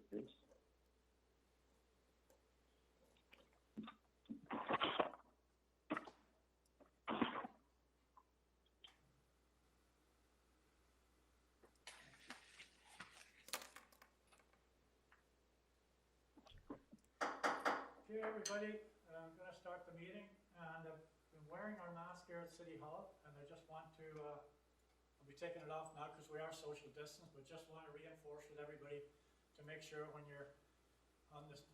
please. Okay, everybody, I'm going to start the meeting, and I've been wearing our mask here at City Hall, and I just want to, I'll be taking it off now because we are social distance, but just want to reinforce with everybody to make sure when you're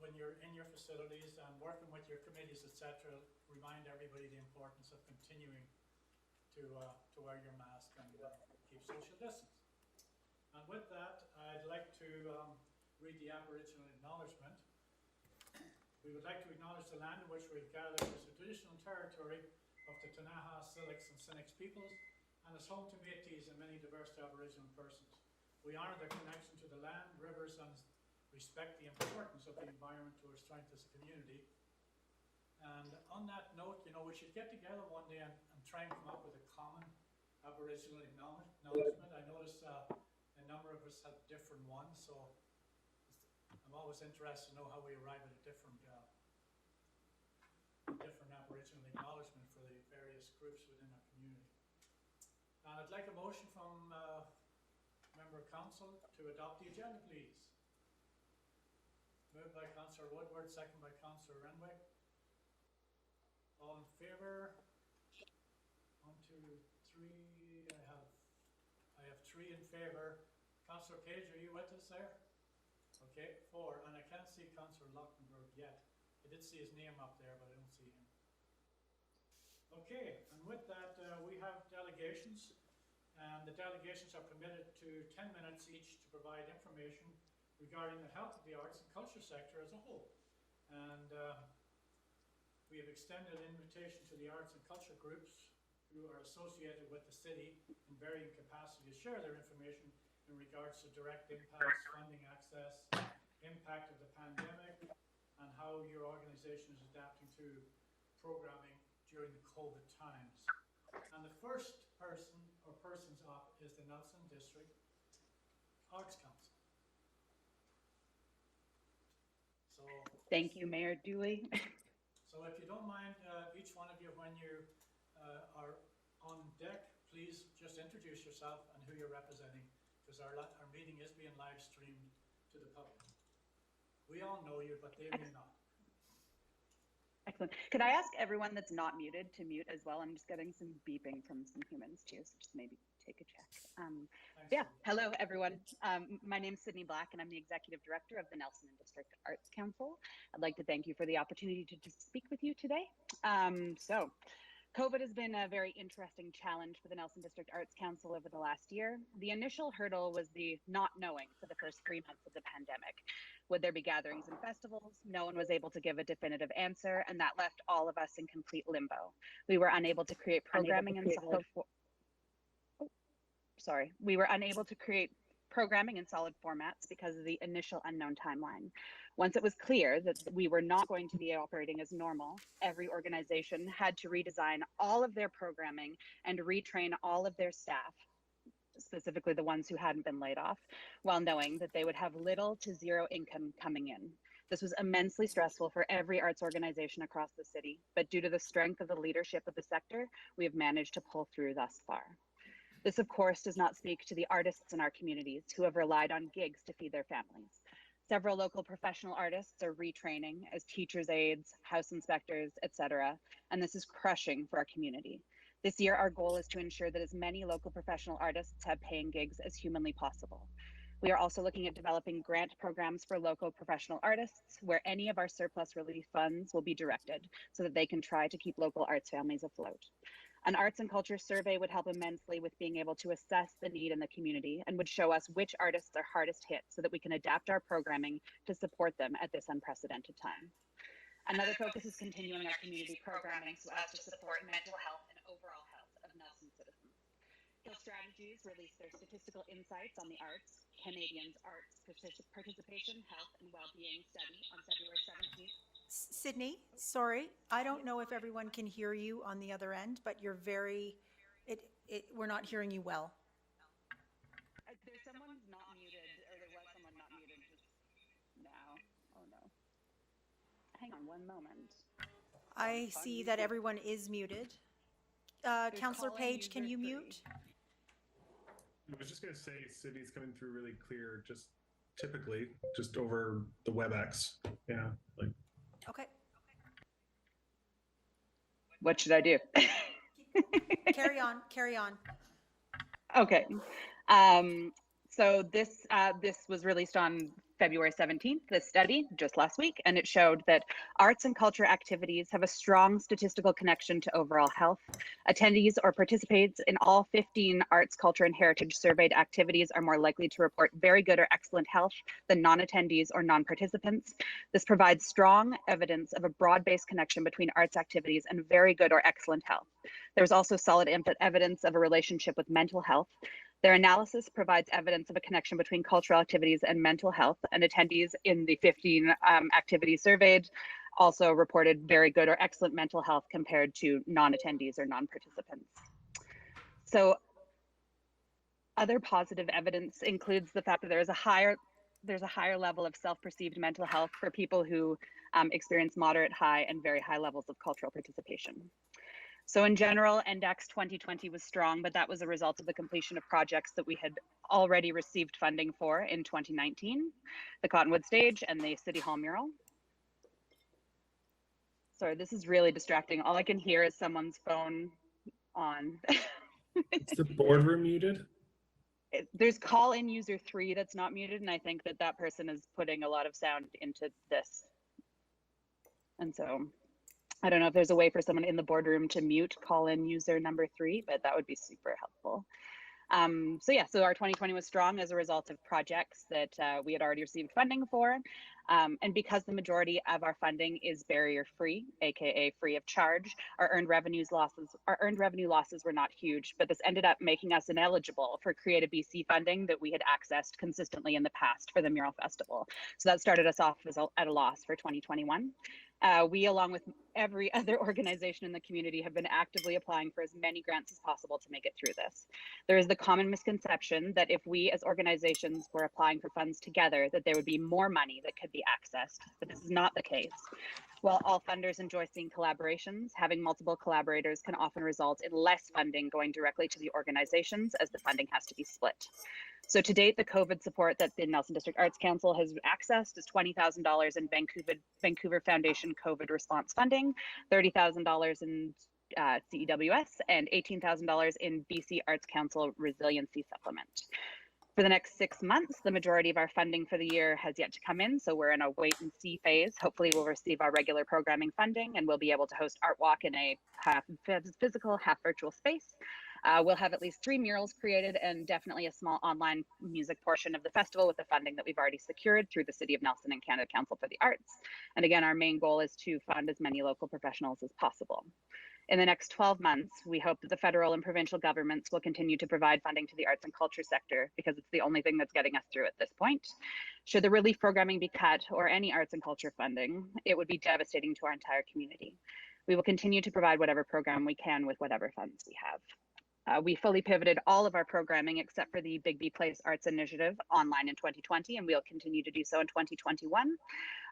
when you're in your facilities and working with your committees, etc., remind everybody the importance of continuing to wear your mask and keep social distance. And with that, I'd like to read the Aboriginal Acknowledgement. We would like to acknowledge the land in which we've gathered as the traditional territory of the Kootenai, Silix and Sinix peoples, and as home to Métis and many diverse Aboriginal persons. We honour their connection to the land, rivers, and respect the importance of the environment to our strength as a community. And on that note, you know, we should get together one day and try and come up with a common Aboriginal acknowledgement. I noticed a number of us have different ones, so I'm always interested to know how we arrive at a different Aboriginal acknowledgement for the various groups within our community. I'd like a motion from Member of Council to adopt the agenda, please. Moved by Councillor Woodward, second by Councillor Renwick. All in favour? 1, 2, 3. I have 3 in favour. Councillor Cage, are you with us there? Okay, 4, and I can't see Councillor Lockenberg yet. I did see his name up there, but I don't see him. Okay, and with that, we have delegations, and the delegations are permitted to 10 minutes each to provide information regarding the health of the arts and culture sector as a whole. And we have extended an invitation to the arts and culture groups who are associated with the city in varying capacity to share their information in regards to direct impacts, funding access, impact of the pandemic, and how your organization is adapting to programming during the COVID times. And the first person or persons up is the Nelson District Arts Council. So, thank you, Mayor Dooley. So if you don't mind, each one of you, when you are on deck, please just introduce yourself and who you're representing, because our meeting is being live streamed to the public. We all know you, but they may not. Excellent. Could I ask everyone that's not muted to mute as well? I'm just getting some beeping from some humans too, so just maybe take a check. Yeah, hello everyone. My name is Sydney Black and I'm the Executive Director of the Nelson District Arts Council. I'd like to thank you for the opportunity to speak with you today. So, COVID has been a very interesting challenge for the Nelson District Arts Council over the last year. The initial hurdle was the not knowing for the first 3 months of the pandemic. Would there be gatherings and festivals? No one was able to give a definitive answer, and that left all of us in complete limbo. We were unable to create programming in solid formats because of the initial unknown timeline. Once it was clear that we were not going to be operating as normal, every organization had to redesign all of their programming and retrain all of their staff, specifically the ones who hadn't been laid off, while knowing that they would have little to zero income coming in. This was immensely stressful for every arts organization across the city, but due to the strength of the leadership of the sector, we have managed to pull through thus far. This, of course, does not speak to the artists in our communities who have relied on gigs to feed their families. Several local professional artists are retraining as teachers' aides, house inspectors, etc., and this is crushing for our community. This year, our goal is to ensure that as many local professional artists have paying gigs as humanly possible. We are also looking at developing grant programs for local professional artists where any of our surplus relief funds will be directed so that they can try to keep local arts families afloat. An arts and culture survey would help immensely with being able to assess the need in the community and would show us which artists are hardest hit so that we can adapt our programming to support them at this unprecedented time. Another focus is continuing our community programming so as to support mental health and overall health of Nelson citizens. Hill Strategies released their statistical insights on the arts, Canadians' arts participation, health and well-being study on February 17th. Sydney, sorry, I don't know if everyone can hear you on the other end, but you're we're not hearing you well. There's someone not muted, or there was someone not muted. Just... hang on one moment. I see that everyone is muted. Councillor call-in Page, can user you 3. mute? I was just going to say, city's coming through really clear, just typically, just over the WebEx. Yeah, like. Okay. What should I do? Carry on, carry on. Okay. So this was released on February 17th, this study just last week, and it showed that arts and culture activities have a strong statistical connection to overall health. Attendees or participants in all 15 arts, culture, and heritage surveyed activities are more likely to report very good or excellent health than non-attendees or non-participants. This provides strong evidence of a broad-based connection between arts activities and very good or excellent health. There's also solid evidence of a relationship with mental health. Their analysis provides evidence of a connection between cultural activities and mental health, and attendees in the 15 activities surveyed also reported very good or excellent mental health compared to non-attendees or non-participants. So other positive evidence includes the fact that there's a higher level of self-perceived mental health for people who experience moderate, high, and very high levels of cultural participation. So in general, NDAX 2020 was strong, but that was a result of the completion of projects that we had already received funding for in 2019, the Cottonwood Stage and the City Hall mural. Sorry, this is really distracting. All I can hear is someone's phone on. Is the boardroom muted? There's call-in user 3 that's not muted, and I think that person is putting a lot of sound into this. And so I don't know if there's a way for someone in the boardroom to mute call-in user number 3, but that would be super helpful. So our 2020 was strong as a result of projects that we had already received funding for. And because the majority of our funding is barrier-free, aka free of charge, our earned revenue losses were not huge, but this ended up making us ineligible for Create a BC funding that we had accessed consistently in the past for the Mural Festival. So that started us off at a loss for 2021. We, along with every other organization in the community, have been actively applying for as many grants as possible to make it through this. There is the common misconception that if we as organizations were applying for funds together, that there would be more money that could be accessed, but this is not the case. While all funders enjoy seeing collaborations, having multiple collaborators can often result in less funding going directly to the organizations, as the funding has to be split. So to date, the COVID support that the Nelson District Arts Council has accessed is $20,000 in Vancouver Foundation COVID response funding, $30,000 in CEWS, and $18,000 in BC Arts Council resiliency supplement. For the next 6 months, the majority of our funding for the year has yet to come in, so we're in a wait and see phase. Hopefully we'll receive our regular programming funding and we'll be able to host Art Walk in a half physical, half virtual space. We'll have at least 3 murals created and definitely a small online music portion of the festival with the funding that we've already secured through the City of Nelson and Canada Council for the Arts. And again, our main goal is to fund as many local professionals as possible. In the next 12 months, we hope that the federal and provincial governments will continue to provide funding to the arts and culture sector because it's the only thing that's getting us through at this point. Should the relief programming be cut or any arts and culture funding, it would be devastating to our entire community. We will continue to provide whatever program we can with whatever funds we have. We fully pivoted all of our programming except for the Big B Place Arts Initiative online in 2020, and we'll continue to do so in 2021.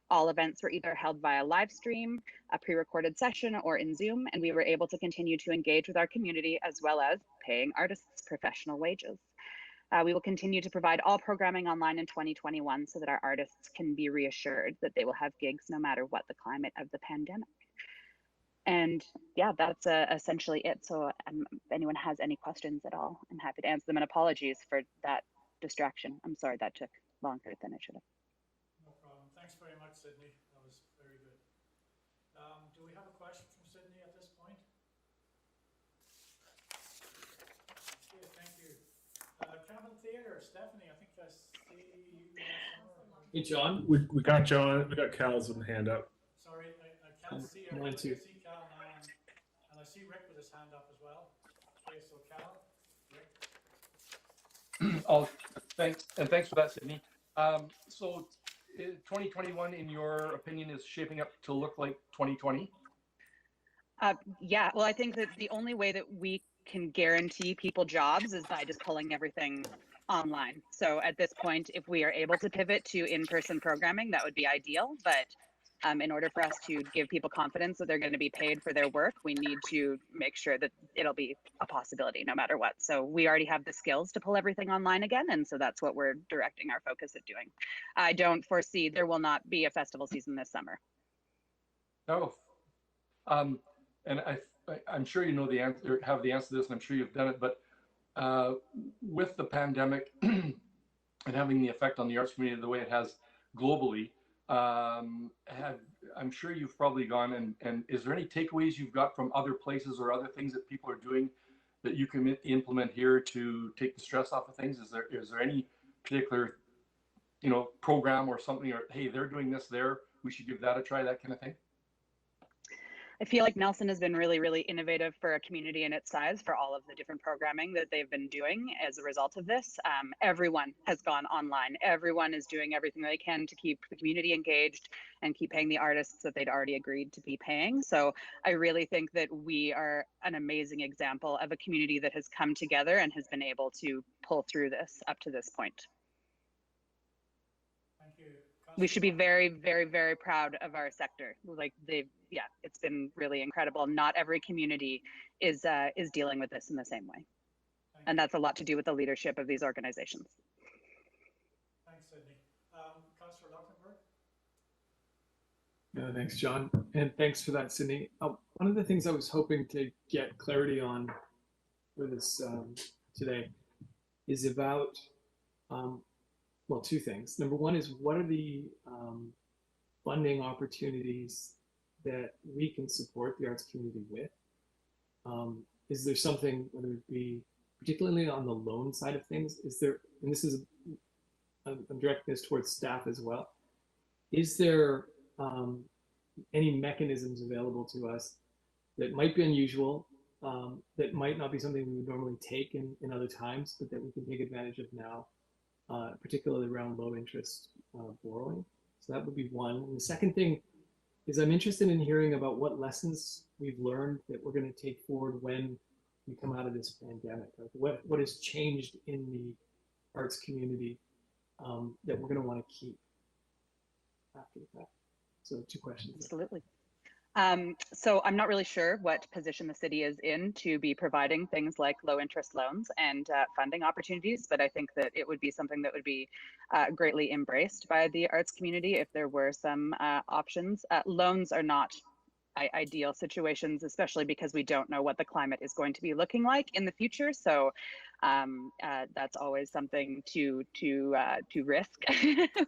All events were either held via live stream, a pre-recorded session, or in Zoom, and we were able to continue to engage with our community as well as paying artists professional wages. We will continue to provide all programming online in 2021 so that our artists can be reassured that they will have gigs no matter what the climate of the pandemic. And yeah, that's essentially it. So if anyone has any questions at all, I'm happy to answer them, and apologies for that distraction. I'm sorry that took longer than it should have. No problem. Thanks very much, Sydney. That was very good. Do we have a question from Sydney at this point? Okay, thank you. Covet Theater, Stephanie, I think I see you somewhere. Hey, John. We got John. We got Cal's with the hand up. Sorry, I can't see her. Mine too. I see Cal now, and I see Rick with his hand up as well. Okay, so Cal, Rick. Oh, thanks for that, Sydney. So 2021, in your opinion, is shaping up to look like 2020? Yeah, well, I think that the only way that we can guarantee people jobs is by just pulling everything online. So at this point, if we are able to pivot to in-person programming, that would be ideal, but In order for us to give people confidence that they're going to be paid for their work, we need to make sure that it'll be a possibility no matter what. So we already have the skills to pull everything online again, and so that's what we're directing our focus at doing. I don't foresee there will not be a festival season this summer. Oh, and I'm sure you know the answer, have the answer to this, and I'm sure you've done it, but with the pandemic and having the effect on the arts community the way it has globally, I'm sure you've probably gone and is there any takeaways you've got from other places or other things that people are doing that you can implement here to take the stress off of things? Is there any particular, program or something, or hey, they're doing this there, we should give that a try, that kind of thing? I feel like Nelson has been really, really innovative for a community in its size for all of the different programming that they've been doing as a result of this. Everyone has gone online. Everyone is doing everything they can to keep the community engaged and keep paying the artists that they'd already agreed to be paying. So I really think that we are an amazing example of a community that has come together and has been able to pull through this up to this point. Thank you. We should be very, very, very proud of our sector. Like it's been really incredible. Not every community is dealing with this in the same way. And that's a lot to do with the leadership of these organizations. Thanks, Sydney. Councillor Luxembourg? Yeah, thanks, John. And thanks for that, Sydney. One of the things I was hoping to get clarity on for this today is about, two things. Number one is, what are the funding opportunities that we can support the arts community with? Is there something, whether it be particularly on the loan side of things, is there, and this is, I'm directing this towards staff as well, is there any mechanisms available to us that might be unusual, that might not be something we would normally take in other times, but that we can take advantage of now, particularly around low interest borrowing? So that would be one. And the second thing is, I'm interested in hearing about what lessons we've learned that we're going to take forward when we come out of this pandemic. Like what has changed in the arts community that we're going to want to keep after the fact? So 2 questions. Absolutely. So I'm not really sure what position the city is in to be providing things like low interest loans and funding opportunities, but I think that it would be something that would be greatly embraced by the arts community if there were some options. Loans are not ideal situations, especially because we don't know what the climate is going to be looking like in the future. So that's always something to risk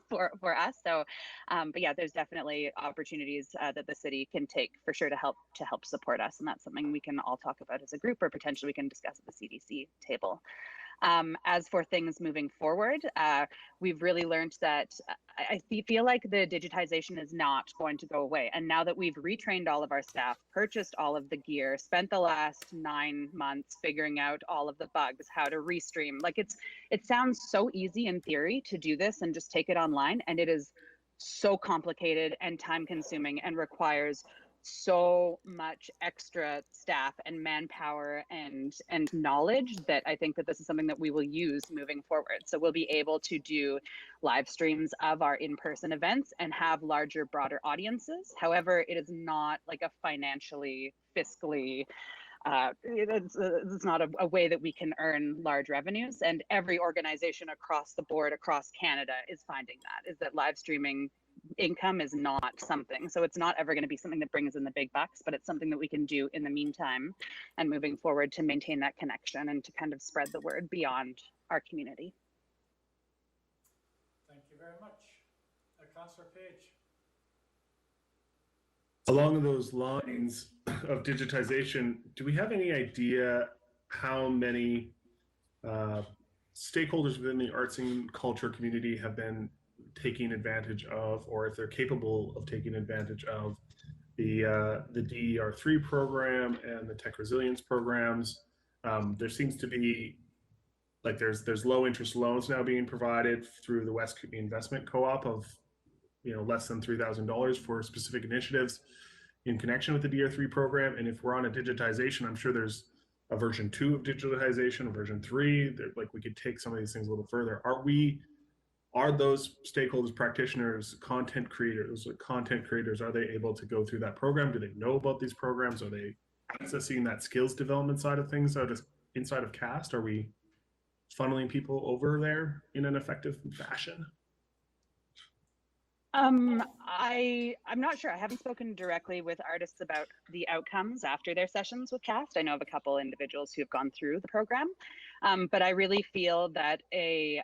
for us. So, but yeah, there's definitely opportunities that the city can take for sure to help support us, and that's something we can all talk about as a group, or potentially we can discuss at the CDC table. As for things moving forward, we've really learned that I feel like the digitization is not going to go away. And now that we've retrained all of our staff, purchased all of the gear, spent the last 9 months figuring out all of the bugs, how to restream, like it sounds so easy in theory to do this and just take it online. And it is so complicated and time consuming and requires so much extra staff and manpower and knowledge that I think that this is something that we will use moving forward. So we'll be able to do live streams of our in-person events and have larger, broader audiences. However, it is not like a financially, fiscally, it's not a way that we can earn large revenues. And every organization across the board, across Canada, is finding that live streaming income is not something. So it's not ever going to be something that brings in the big bucks, but it's something that we can do in the meantime and moving forward to maintain that connection and to kind of spread the word beyond our community. Thank you very much. Councillor Page. Along those lines of digitization, do we have any idea how many stakeholders within the arts and culture community have been taking advantage of, or if they're capable of taking advantage of the DER3 program and the tech resilience programs? There seems to be, like, there's low interest loans now being provided through the West Kootenai Investment Co-op of less than $3,000 for specific initiatives in connection with the DER3 program. And if we're on a digitization, I'm sure there's a version 2 of digitization, a version 3. Like, we could take some of these things a little further. are those stakeholders, practitioners, content creators, are they able to go through that program? Do they know about these programs? Are they accessing that skills development side of things inside of CAST? Are we funneling people over there in an effective fashion? I'm not sure. I haven't spoken directly with artists about the outcomes after their sessions with CAST. I know of a couple individuals who have gone through the program, but I really feel that a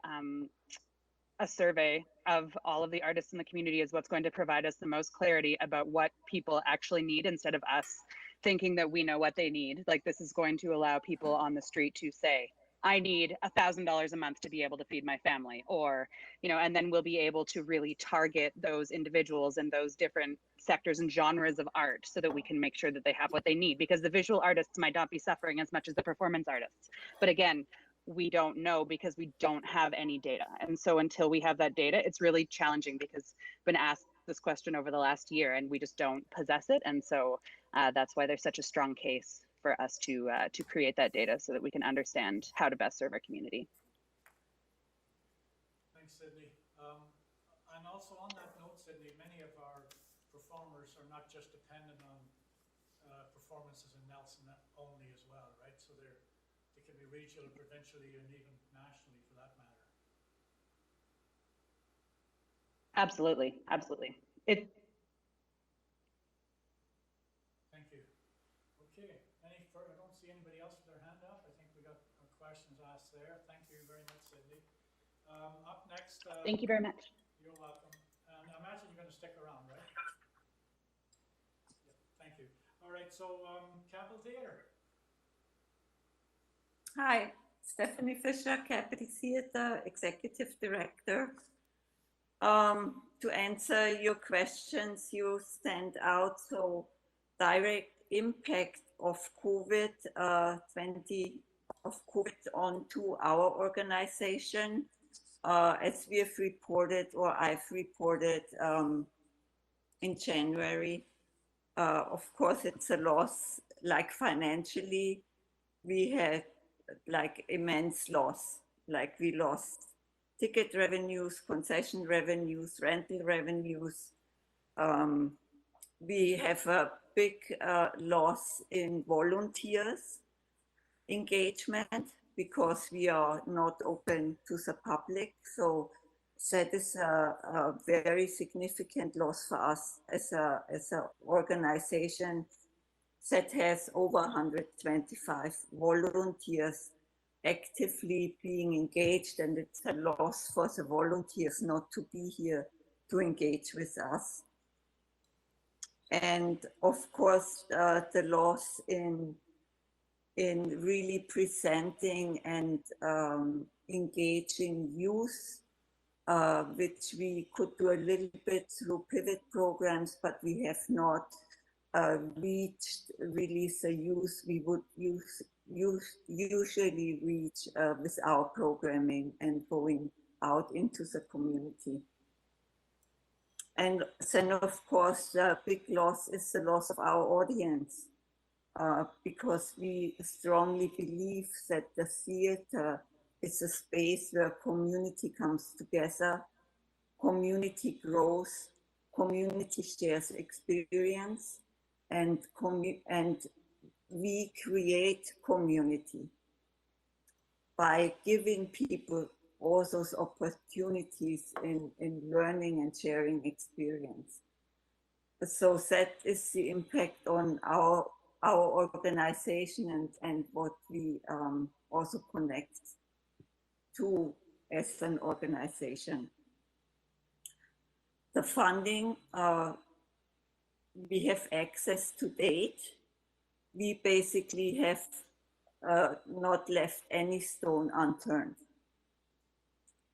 survey of all of the artists in the community is what's going to provide us the most clarity about what people actually need, instead of us thinking that we know what they need. Like, this is going to allow people on the street to say, I need $1,000 a month to be able to feed my family, or, and then we'll be able to really target those individuals and those different sectors and genres of art so that we can make sure that they have what they need, because the visual artists might not be suffering as much as the performance artists. But again, we don't know because we don't have any data. And so until we have that data, it's really challenging, because I've been asked this question over the last year and we just don't possess it. And so that's why there's such a strong case for us to create that data so that we can understand how to best serve our community. Thanks, Sydney. And also on that note, Sydney, many of our performers are not just dependent on performances in Nelson only as well, right? So they can be regional, provincially, and even nationally for that matter. Absolutely, absolutely. Thank you. Okay, I don't see anybody else with their hand up. I think we got our questions asked there. Thank you very much, Sydney. Up next. Thank you very much. You're welcome. And I imagine you're going to stick around, right? Yeah, thank you. All right, so Capital Theater. Hi, Stephanie Fisher, Capital Theater, Executive Director. To answer your questions, you stand out. So direct impact of COVID onto our organization, as we have reported, or I've reported in January. Of course, it's a loss. Like financially, we had like immense loss. Like we lost ticket revenues, concession revenues, rental revenues. We have a big loss in volunteers engagement because we are not open to the public. So that is a very significant loss for us as an organization that has over 125 volunteers actively being engaged, and it's a loss for the volunteers not to be here to engage with us. And of course, the loss in really presenting and engaging youth, which we could do a little bit through pivot programs, but we have not reached really the youth we would usually reach with our programming and going out into the community. And then, of course, the big loss is the loss of our audience, because we strongly believe that the theater is a space where community comes together, community grows, community shares experience, and we create community by giving people all those opportunities in learning and sharing experience. So that is the impact on our organization and what we also connect to as an organization. The funding we have access to date. We basically have not left any stone unturned.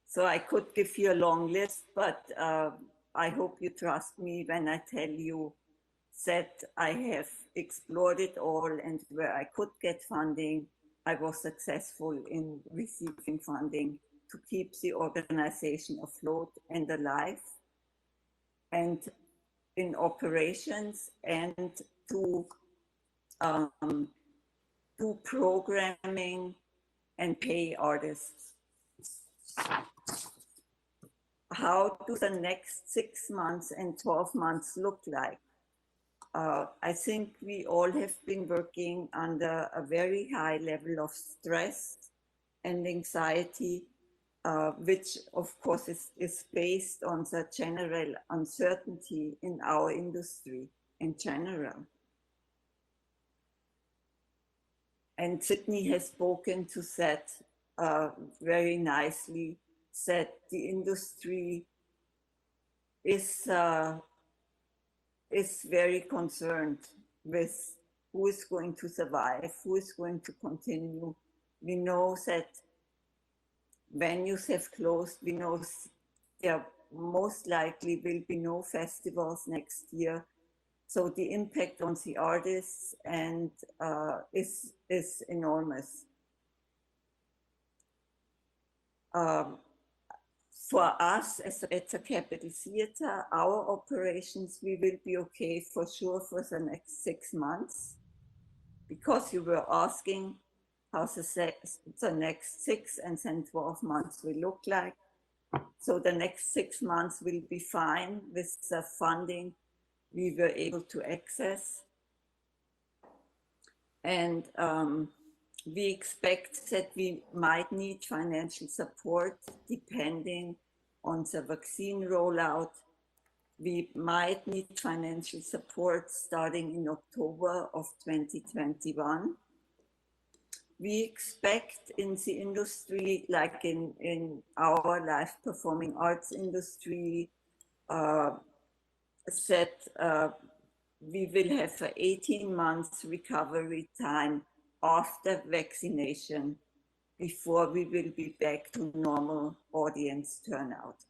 So I could give you a long list, but I hope you trust me when I tell you that I have explored it all, and where I could get funding, I was successful in receiving funding to keep the organization afloat and alive, and in operations, and to do programming and pay artists. how do the next 6 months and 12 months look like? I think we all have been working under a very high level of stress and anxiety, which of course is based on the general uncertainty in our industry in general. And Sydney has spoken to that very nicely, said the industry is very concerned with who is going to survive, who is going to continue. We know that venues have closed. We know there most likely will be no festivals next year. So the impact on the artists and is enormous. For us at the Capital Theater, our operations, we will be okay for sure for the next 6 months, because you were asking how the next 6 and then 12 months will look like. So the next 6 months will be fine with the funding we were able to access. And we expect that we might need financial support depending on the vaccine rollout. We might need financial support starting in October of 2021. We expect in the industry, like in our live performing arts industry, that we will have an 18 months recovery time after vaccination before we will be back to normal audience turnout.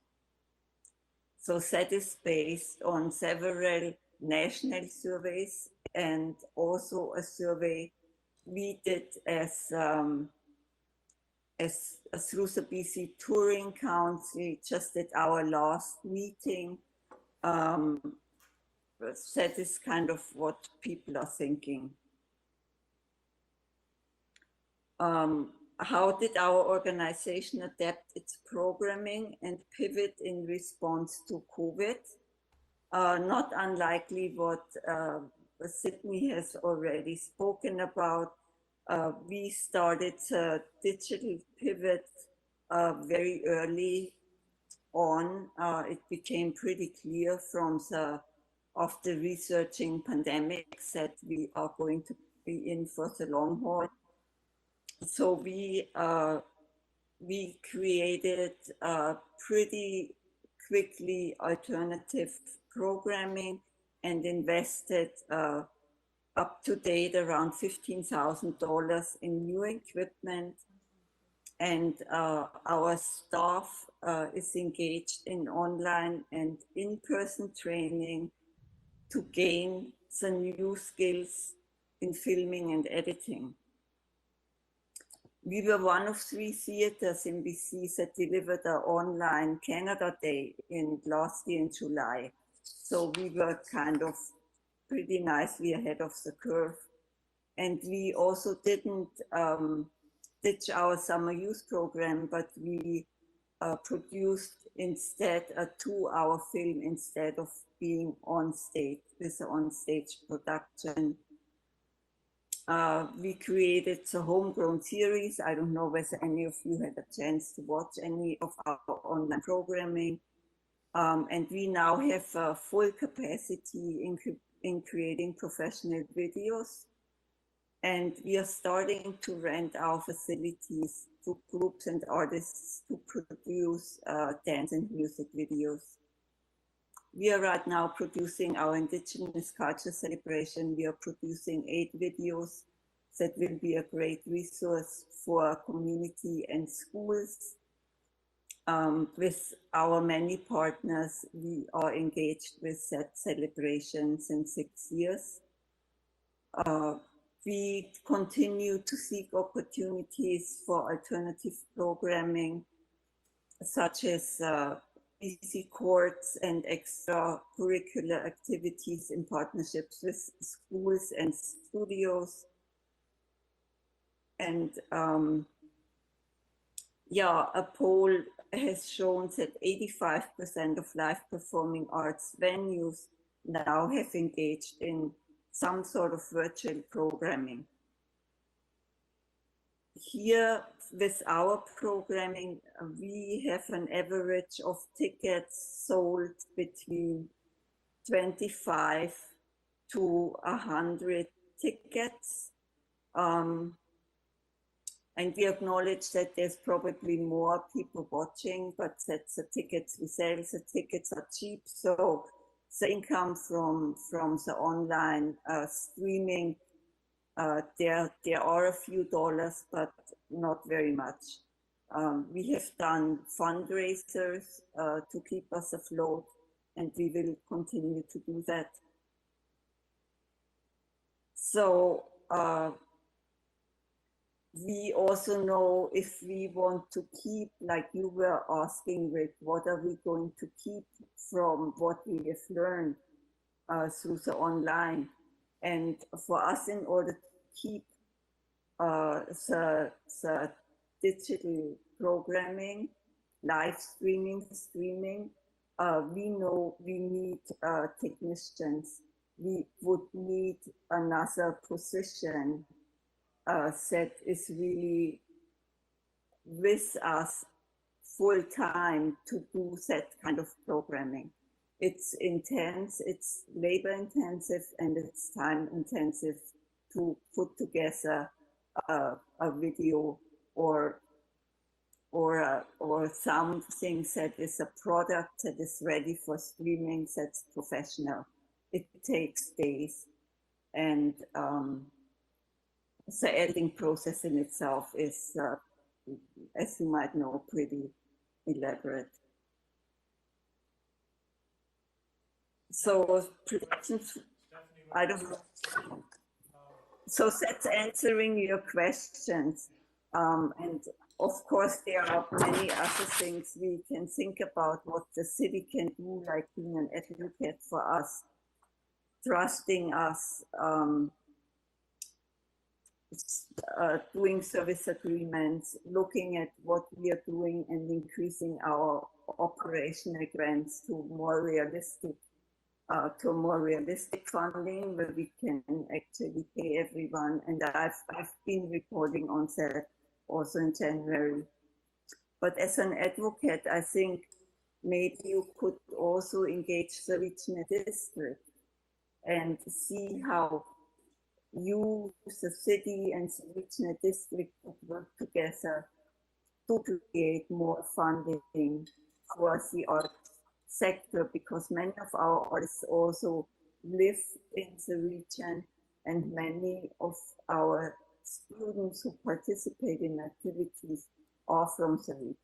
So that is based on several national surveys and also a survey we did as through the BC Touring Council just at our last meeting. That is kind of what people are thinking. How did our organization adapt its programming and pivot in response to Covet? Not unlikely what Sydney has already spoken about. We started a digital pivot very early on. It became pretty clear from after researching pandemics that we are going to be in for the long haul. So we created pretty quickly alternative programming and invested up to date around $15,000 in new equipment. And our staff is engaged in online and in-person training to gain some new skills in filming and editing. We were one of 3 theaters in BC that delivered our online Canada Day last year in July. So we were kind of pretty nicely ahead of the curve. And we also didn't ditch our summer youth program, but we produced instead a 2-hour film instead of being on stage with an on-stage production. We created a homegrown series. I don't know whether any of you had a chance to watch any of our online programming. And we now have full capacity in creating professional videos. And we are starting to rent our facilities to groups and artists to produce dance and music videos. We are right now producing our Indigenous Culture Celebration. We are producing 8 videos that will be a great resource for community and schools. With our many partners, we are engaged with that celebration since 6 years. We continue to seek opportunities for alternative programming, such as BC courts and extracurricular activities in partnerships with schools and studios. And yeah, a poll has shown that 85% of live performing arts venues now have engaged in some sort of virtual programming. Here, with our programming, we have an average of tickets sold between 25 to 100 tickets. And we acknowledge that there's probably more people watching, but that the tickets we sell, the tickets are cheap. So the income from the online streaming, there are a few dollars, but not very much. We have done fundraisers to keep us afloat, and we will continue to do that. So we also know if we want to keep, like you were asking, Rick, what are we going to keep from what we have learned through the online? And for us, in order to keep the digital programming, live streaming, we know we need technicians. We would need another position that is really with us full time to do that kind of programming. It's intense, it's labor intensive, and it's time intensive to put together a video or something that is a product that is ready for streaming, that's professional. It takes days, and the editing process in itself is, as you might know, pretty elaborate. So predictions, I don't know. So that's answering your questions. And of course, there are many other things we can think about what the city can do, like being an advocate for us, trusting us, doing service agreements, looking at what we are doing and increasing our operational grants to more realistic funding where we can actually pay everyone. And I've been reporting on that also in January. But as an advocate, I think maybe you could also engage the regional district and see how you, the city and the regional district could work together to create more funding for the art sector, because many of our artists also live in the region, and many of our students who participate in activities are from the region.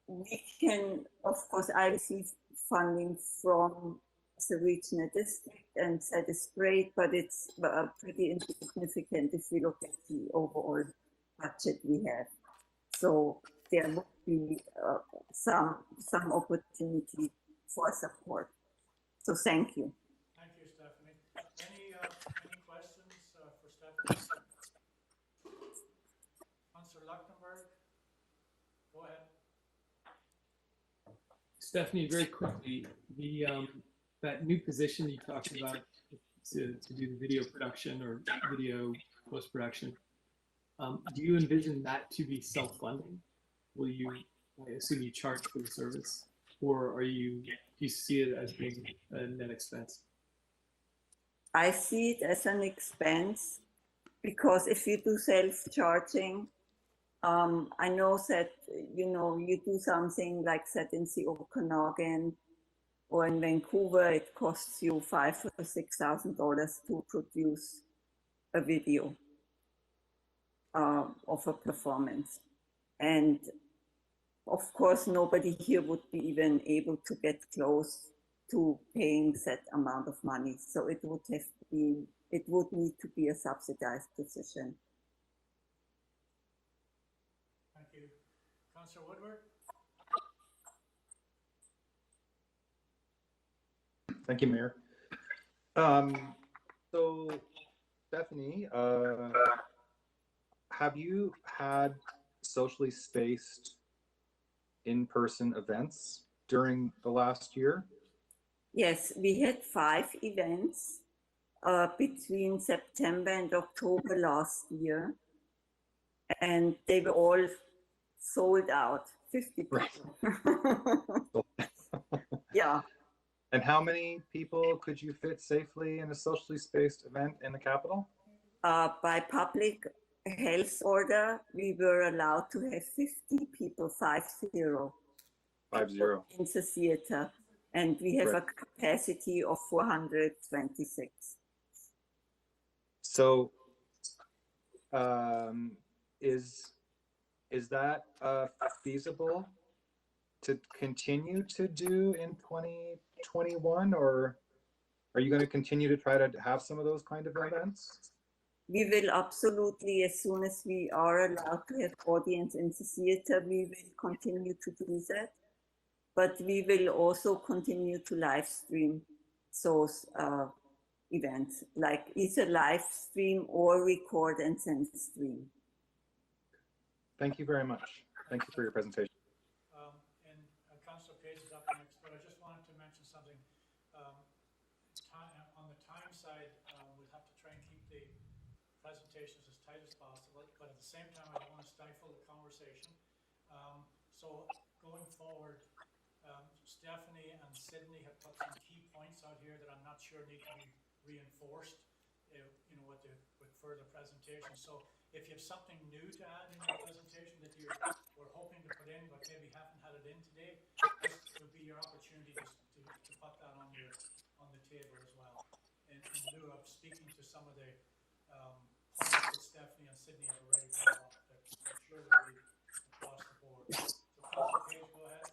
We can, of course, I receive funding from the regional district, and that is great, but it's pretty insignificant if we look at the overall budget we have. So there would be some opportunity for support. So thank you. Thank you, Stephanie. Any questions for Stephanie? Councillor Luchtenberg, go ahead. Stephanie, very quickly, the that new position you talked about to do the video production or video post-production, do you envision that to be self-funding? Will you, I assume you charge for the service, or do you see it as being a net expense? I see it as an expense, because if you do self-charging, I know that, you do something like that in the Okanagan or in Vancouver, it costs you $5,000 or $6,000 to produce a video of a performance. And of course, nobody here would be even able to get close to paying that amount of money. So it would need to be a subsidized position. Thank you. Councillor Woodward? Thank you, Mayor. So, Stephanie, have you had socially spaced in-person events during the last year? Yes, we had 5 events between September and October last year, and they were all sold out, 50 people. Yeah. And how many people could you fit safely in a socially spaced event in the capital? By public health order, we were allowed to have 50 people, 50, 50. in the theater, and we have a capacity of 426. So, is that feasible to continue to do in 2021, or are you going to continue to try to have some of those kind of events? We will absolutely, as soon as we are allowed to have audience in the theater, we will continue to do that. But we will also continue to live stream those events, like either live stream or record and then stream. Thank you very much. Thank you for your presentation. And Councillor Page is up next, but I just wanted to mention something. On the time side, we'll have to try and keep the presentations as tight as possible, but at the same time, I don't want to stifle the conversation. So going forward, Stephanie and Sydney have put some key points out here that I'm not sure need to be reinforced, with further presentation. So if you have something new to add in your presentation that you were hoping to put in, but maybe haven't had it in today, this would be your opportunity to put that on the table as well. In lieu of speaking to some of the points that Stephanie and Sydney have already brought up, that I'm sure will be across the board. So Councillor Page, go ahead.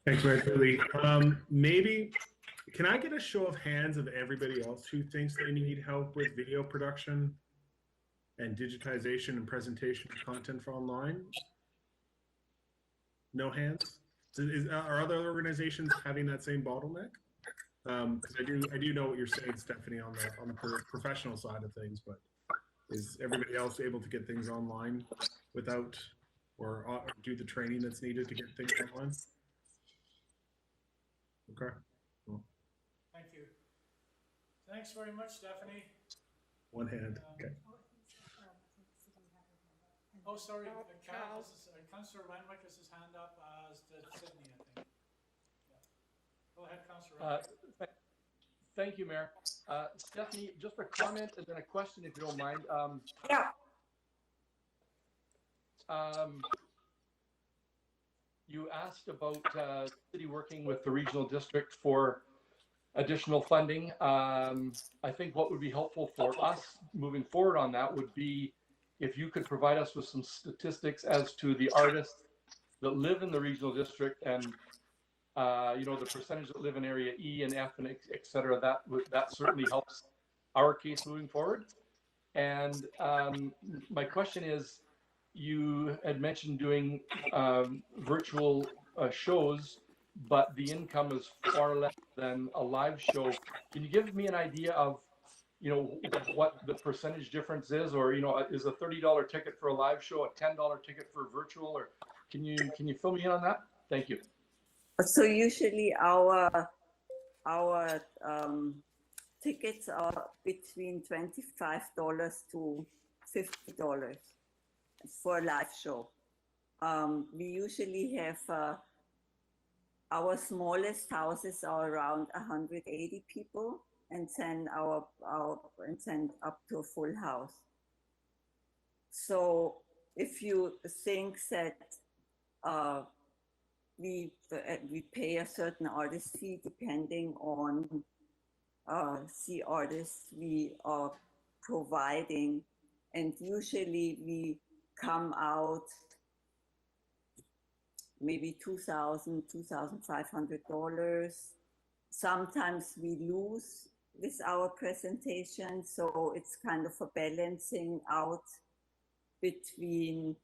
Thanks, Mayor Cooley. Maybe, can I get a show of hands of everybody else who thinks they need help with video production and digitization and presentation of content for online? No hands? Are other organizations having that same bottleneck? Because I do know what you're saying, Stephanie, on the professional side of things, but is everybody else able to get things online without, or do the training that's needed to get things online? Okay. Well, Thank you. Thanks very much, Stephanie. one hand. Okay. Oh, sorry, Councillor Renwick has his hand up, as did Sydney, I think. Yeah. Go ahead, Councillor Renwick. Thank you, Mayor. Stephanie, just a comment and then a question, if you don't mind. Yeah. You asked about city working with the regional district for additional funding. I think what would be helpful for us moving forward on that would be if you could provide us with some statistics as to the artists that live in the regional district and the percentage that live in area E and F and et cetera. That certainly helps our case moving forward. And my question is, you had mentioned doing virtual shows, but the income is far less than a live show. Can you give me an idea of, what the percentage difference is, or is a $30 ticket for a live show a $10 ticket for virtual, or can you fill me in on that? Thank you. So usually our tickets are between $25 to $50 for a live show. We usually have our smallest houses are around 180 people, and then up to a full house. So if you think that we pay a certain artist fee depending on the artists we are providing, and usually we come out maybe $2,000, $2,500. Sometimes we lose with our presentation, so it's kind of a balancing out between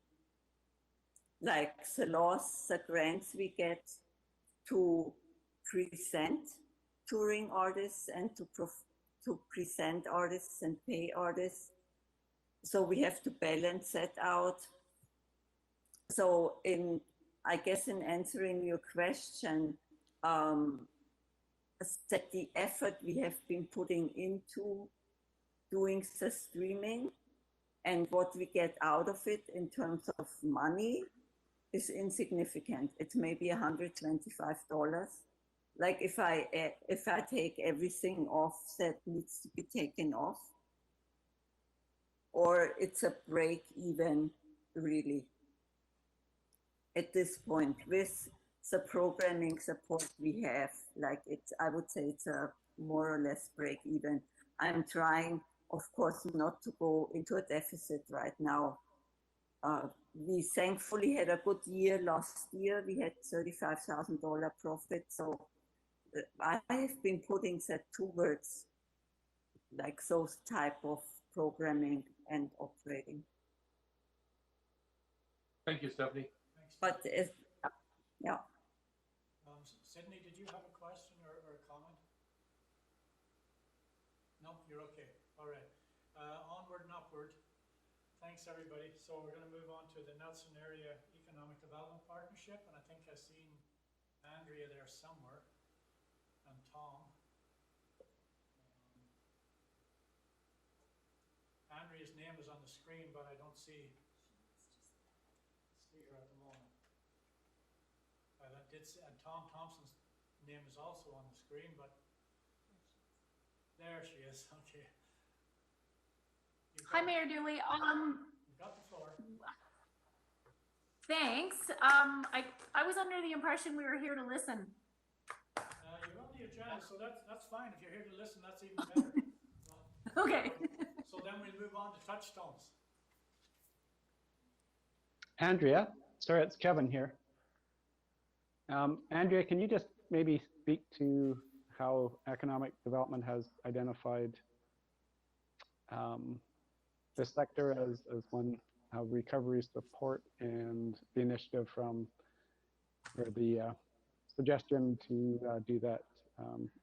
like the loss, the grants we get to present touring artists and to present artists and pay artists, So we have to balance that out. So I guess in answering your question, that the effort we have been putting into doing the streaming and what we get out of it in terms of money is insignificant. It's maybe $125. Like if I take everything off that needs to be taken off, or it's a break even really at this point with the programming support we have. Like I would say it's a more or less break even. I'm trying, of course, not to go into a deficit right now. We thankfully had a good year last year. We had $35,000 profit. So I have been putting that towards like those type of programming and operating. Thank you, Stephanie. Thanks. But yeah. Sydney, did you have a question or a comment? No, you're okay. All right. Onward and upward. Thanks, everybody. So we're going to move on to the Nelson Area Economic Development Partnership, and I think I've seen Andrea there somewhere, and Tom. Andrea's name is on the screen, but I don't see her at the moment. And Tom Thompson's name is also on the screen, but there she is. Okay. Hi, Mayor Dooley. You got the floor. Thanks. I was under the impression we were here to listen. You're on the agenda, so that's fine. If you're here to listen, that's even better. Okay. So then we move on to Touchstones. Andrea, sorry, it's Kevin here. Andrea, can you just maybe speak to how economic development has identified this sector as one, how recovery support and the initiative from, or the suggestion to do that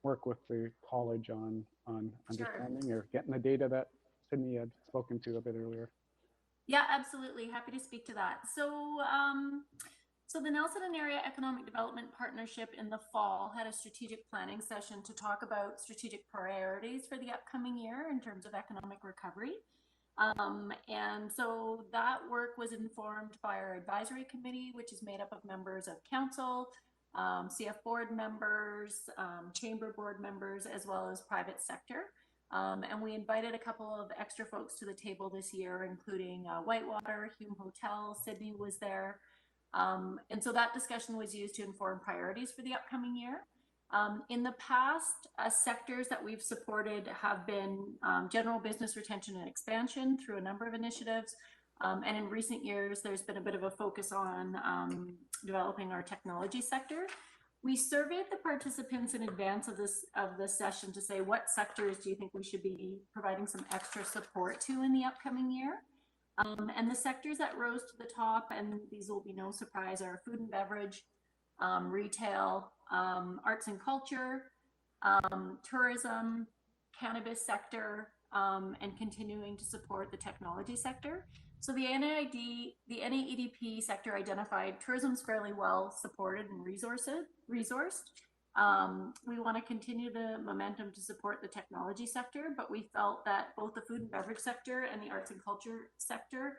work with the college on understanding or getting the data that Sydney had spoken to a bit earlier? Yeah, absolutely. Happy to speak to that. So the Nelson Area Economic Development Partnership in the fall had a strategic planning session to talk about strategic priorities for the upcoming year in terms of economic recovery. And so that work was informed by our advisory committee, which is made up of members of council, CF board members, chamber board members, as well as private sector. And we invited a couple of extra folks to the table this year, including Whitewater, Hume Hotel, Sydney was there. And so that discussion was used to inform priorities for the upcoming year. In the past, sectors that we've supported have been general business retention and expansion through a number of initiatives. And in recent years, there's been a bit of a focus on developing our technology sector. We surveyed the participants in advance of this session to say, what sectors do you think we should be providing some extra support to in the upcoming year? And the sectors that rose to the top, and these will be no surprise, are food and beverage, retail, arts and culture, tourism, cannabis sector, and continuing to support the technology sector. So the NAEDP sector identified tourism's fairly well supported and resourced. We want to continue the momentum to support the technology sector, but we felt that both the food and beverage sector and the arts and culture sector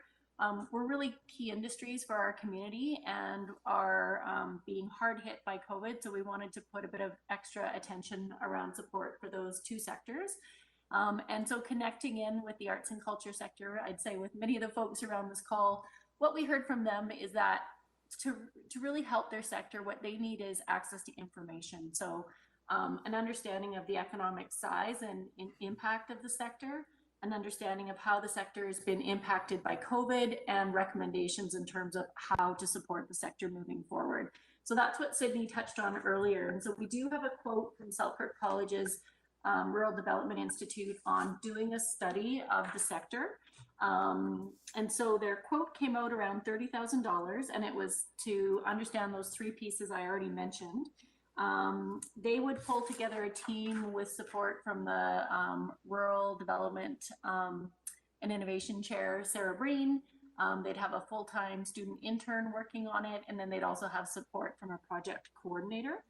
were really key industries for our community and are being hard hit by COVID. So we wanted to put a bit of extra attention around support for those two sectors. And so connecting in with the arts and culture sector, I'd say with many of the folks around this call, what we heard from them is that to really help their sector, what they need is access to information. So an understanding of the economic size and impact of the sector, an understanding of how the sector has been impacted by COVID, and recommendations in terms of how to support the sector moving forward. So that's what Sydney touched on earlier. And so we do have a quote from Selkirk College's Rural Development Institute on doing a study of the sector. And so their quote came out around $30,000, and it was to understand those three pieces I already mentioned. They would pull together a team with support from the Rural Development an innovation chair, Sarah Breen. They'd have a full-time student intern working on it, and then they'd also have support from a project coordinator.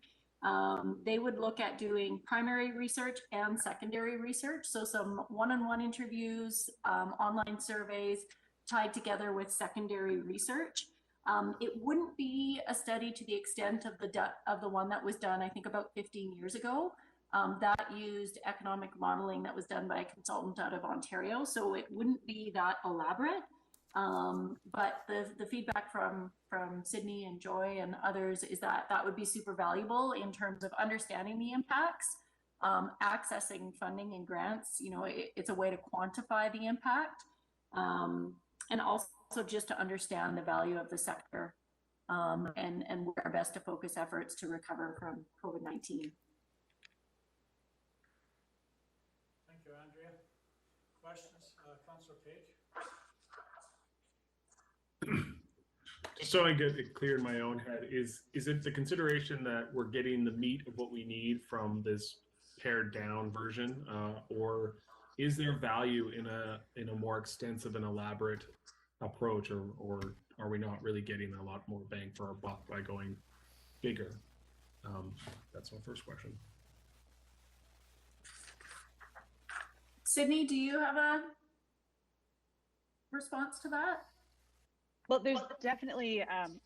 They would look at doing primary research and secondary research. So some one-on-one interviews, online surveys tied together with secondary research. It wouldn't be a study to the extent of the one that was done, I think, about 15 years ago. That used economic modeling that was done by a consultant out of Ontario. So it wouldn't be that elaborate. But the feedback from Sydney and Joy and others is that that would be super valuable in terms of understanding the impacts, accessing funding and grants. You know, it's a way to quantify the impact, and also just to understand the value of the sector, and where best to focus efforts to recover from COVID-19. Thank you, Andrea. Questions, Councillor Page? Just so I get it clear in my own head, is it the consideration that we're getting the meat of what we need from this pared down version, or is there value in a more extensive and elaborate approach, or are we not really getting a lot more bang for our buck by going bigger? That's my first question. Sydney, do you have a response to that? Well, there's definitely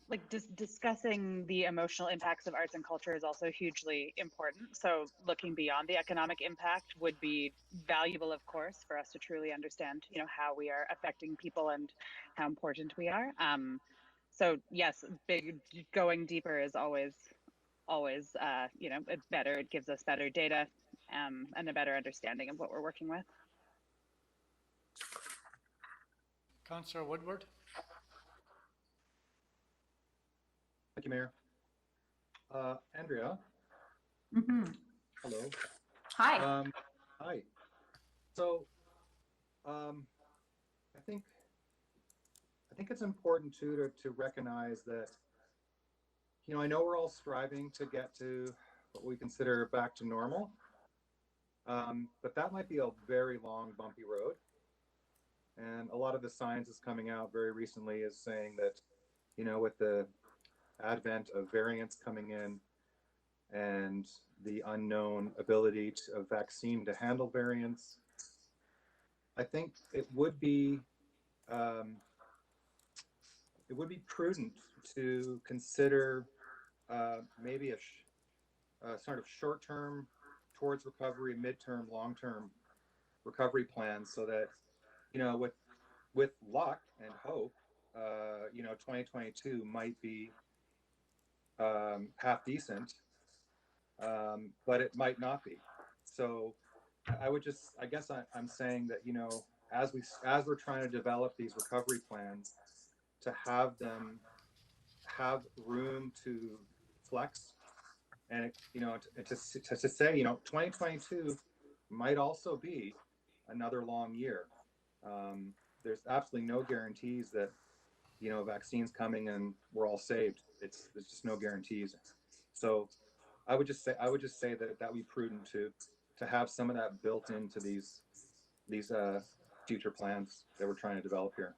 like discussing the emotional impacts of arts and culture is also hugely important. So looking beyond the economic impact would be valuable, of course, for us to truly understand, you know, how we are affecting people and how important we are. So yes, going deeper is always you know, better. It gives us better data and a better understanding of what we're working with. Councillor Woodward? Thank you, Mayor. Andrea. Hello. Hi. Hi. So, I think it's important too to recognize that, you know, I know we're all striving to get to what we consider back to normal, but that might be a very long, bumpy road. And a lot of the science is coming out very recently is saying that, you know, with the advent of variants coming in and the unknown ability of vaccine to handle variants, I think it would be prudent to consider maybe a sort of short-term towards recovery, mid-term, long-term recovery plans, so that, you know, with luck and hope, you know, 2022 might be half decent, but it might not be. So I guess I'm saying that, you know, as we're trying to develop these recovery plans, to have them have room to flex, and, you know, to say, you know, 2022 might also be another long year. There's absolutely no guarantees that, you know, vaccines coming and we're all saved. There's just no guarantees. So I would just say that would be prudent to have some of that built into these future plans that we're trying to develop here.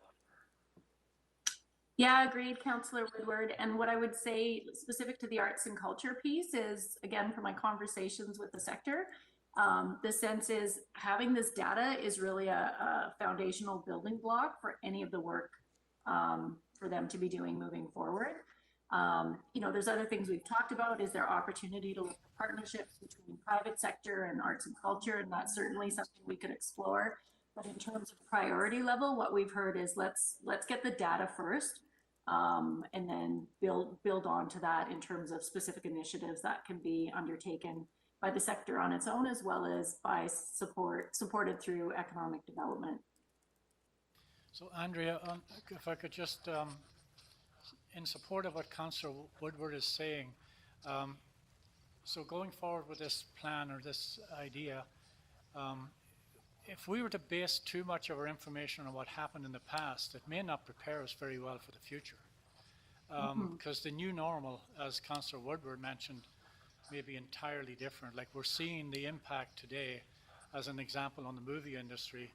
Yeah, agreed, Councillor Woodward. And what I would say specific to the arts and culture piece is, again, from my conversations with the sector, the sense is having this data is really a foundational building block for any of the work for them to be doing moving forward. You know, there's other things we've talked about. Is there opportunity to look at partnerships between private sector and arts and culture? And that's certainly something we could explore. But in terms of priority level, what we've heard is let's get the data first, and then build on to that in terms of specific initiatives that can be undertaken by the sector on its own, as well as by supported through economic development. So Andrea, if I could just, in support of what Councillor Woodward is saying, so going forward with this plan or this idea, if we were to base too much of our information on what happened in the past, it may not prepare us very well for the future. Because the new normal, as Councillor Woodward mentioned, may be entirely different. Like, we're seeing the impact today, as an example, on the movie industry,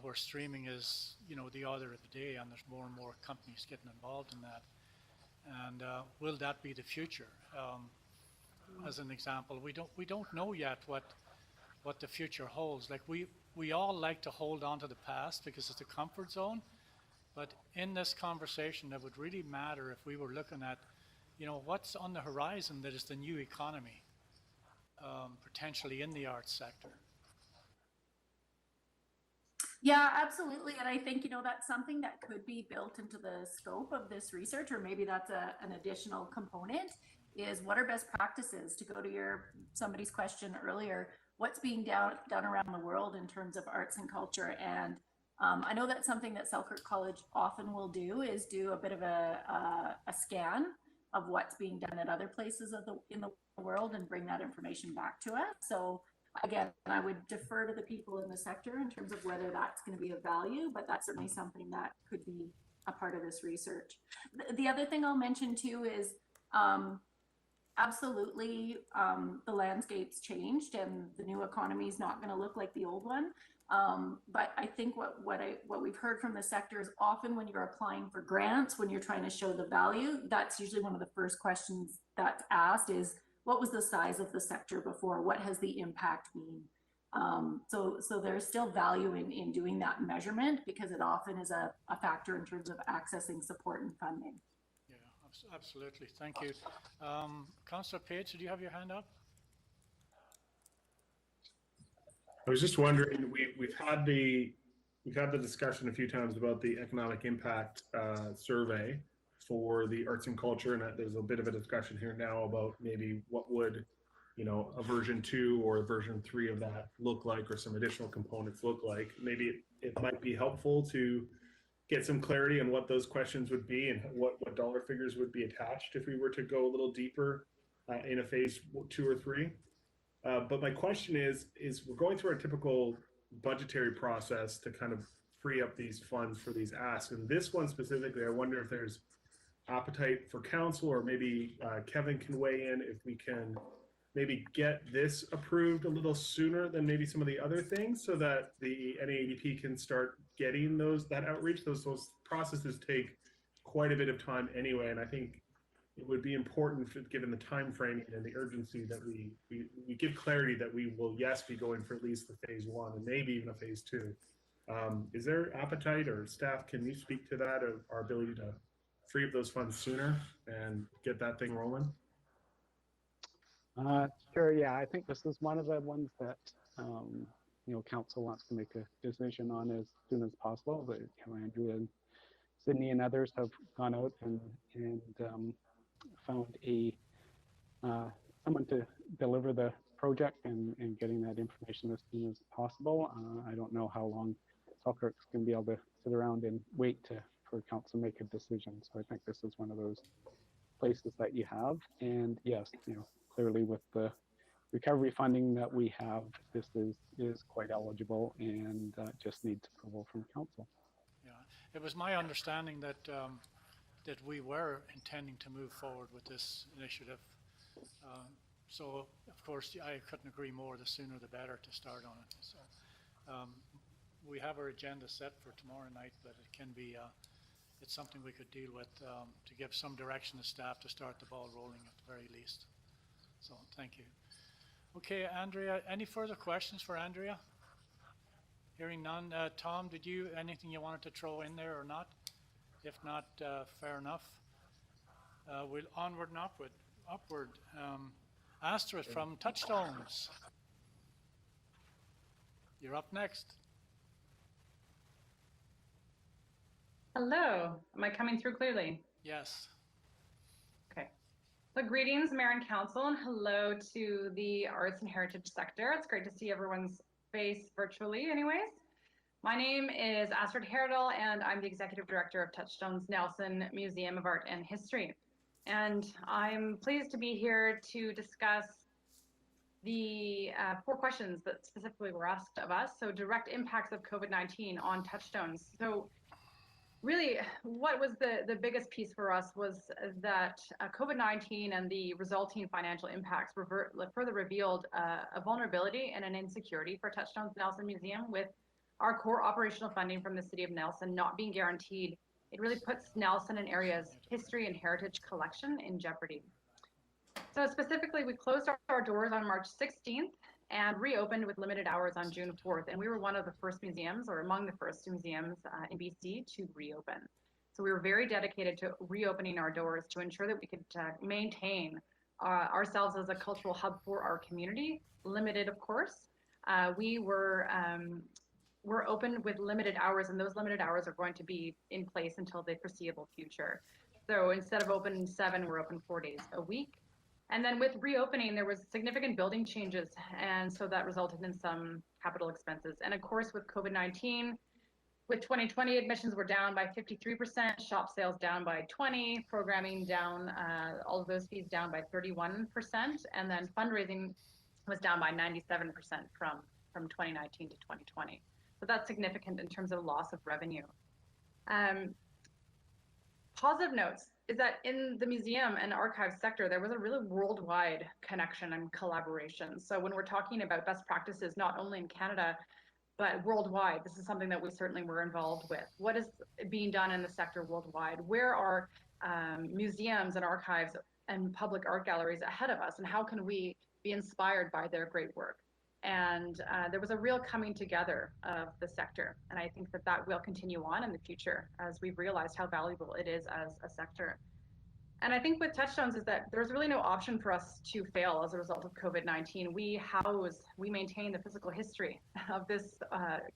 where streaming is, the order of the day, and there's more and more companies getting involved in that. And will that be the future? As an example, we don't know yet what the future holds. Like we all like to hold on to the past because it's a comfort zone. But in this conversation, it would really matter if we were looking at, what's on the horizon that is the new economy, potentially in the arts sector. Yeah, absolutely. And I think, that's something that could be built into the scope of this research, or maybe that's an additional component, is what are best practices, to go to somebody's question earlier, what's being done around the world in terms of arts and culture. And I know that's something that Selkirk College often will do, is do a bit of a scan of what's being done at other places in the world and bring that information back to us. So again, I would defer to the people in the sector in terms of whether that's going to be of value, but that's certainly something that could be a part of this research. The other thing I'll mention too is absolutely the landscape's changed and the new economy is not going to look like the old one. But I think what we've heard from the sector is often when you're applying for grants, when you're trying to show the value, that's usually one of the first questions that's asked is, what was the size of the sector before? What has the impact been? So there's still value in doing that measurement, because it often is a factor in terms of accessing support and funding. Yeah, absolutely. Thank you. Councillor Page, did you have your hand up? I was just wondering, we've had the discussion a few times about the economic impact survey for the arts and culture, and there's a bit of a discussion here now about maybe what would, a version 2 or a version 3 of that look like, or some additional components look like. Maybe it might be helpful to get some clarity on what those questions would be and what dollar figures would be attached if we were to go a little deeper in a phase 2 or 3. But my question is we're going through our typical budgetary process to kind of free up these funds for these asks. And this one specifically, I wonder if there's appetite for council, or maybe Kevin can weigh in if we can maybe get this approved a little sooner than maybe some of the other things, so that the NAADP can start getting that outreach. Those processes take quite a bit of time anyway, and I think it would be important, given the time frame and the urgency, that we give clarity that we will, yes, be going for at least the phase 1 and maybe even a phase 2. Is there appetite, or staff, can you speak to that, of our ability to free up those funds sooner and get that thing rolling? Sure. Yeah, I think this is one of the ones that council wants to make a decision on as soon as possible. But Andrea and Sydney and others have gone out and found someone to deliver the project and getting that information as soon as possible. I don't know how long Selkirk's going to be able to sit around and wait for council to make a decision. So I think this is one of those places that you have. And yes, clearly with the recovery funding that we have, this is quite eligible and just needs approval from council. Yeah, it was my understanding that that we were intending to move forward with this initiative. So of course I couldn't agree more. The sooner the better to start on it. So we have our agenda set for tomorrow night, but it can be it's something we could deal with to give some direction to staff to start the ball rolling at the very least. So thank you. Okay, Andrea, any further questions for Andrea? Hearing none. Tom, anything you wanted to throw in there or not? If not, fair enough. We'll onward and upward. Astrid from Touchstones. You're up next. Hello, am I coming through clearly? Yes. Okay. So greetings, Mayor and Council, and hello to the arts and heritage sector. It's great to see everyone's face virtually anyways. My name is Astrid Herdal, and I'm the Executive Director of Touchstones Nelson Museum of Art and History. And I'm pleased to be here to discuss the 4 questions that specifically were asked of us. So direct impacts of COVID-19 on Touchstones. So really, what was the biggest piece for us was that COVID-19 and the resulting financial impacts further revealed a vulnerability and an insecurity for Touchstones Nelson Museum, with our core operational funding from the City of Nelson not being guaranteed, it really puts Nelson and area's history and heritage collection in jeopardy. So specifically, we closed our doors on March 16th and reopened with limited hours on June 4th. And we were one of the first museums, or among the first museums in BC to reopen. So we were very dedicated to reopening our doors to ensure that we could maintain ourselves as a cultural hub for our community, limited, of course. We're open with limited hours, and those limited hours are going to be in place until the foreseeable future. So instead of open 7, we're open 4 days a week. And then with reopening, there was significant building changes, and so that resulted in some capital expenses. And of course, with COVID-19, with 2020, admissions were down by 53%, shop sales down by 20%, programming down, all of those fees down by 31%, and then fundraising was down by 97% from 2019 to 2020. So that's significant in terms of loss of revenue. Positive notes is that in the museum and archive sector, there was a really worldwide connection and collaboration. So when we're talking about best practices, not only in Canada, but worldwide, this is something that we certainly were involved with. What is being done in the sector worldwide? Where are museums and archives and public art galleries ahead of us? And how can we be inspired by their great work? And there was a real coming together of the sector. And I think that that will continue on in the future as we've realized how valuable it is as a sector. And I think with Touchstones is that there's really no option for us to fail as a result of COVID-19. We maintain the physical history of this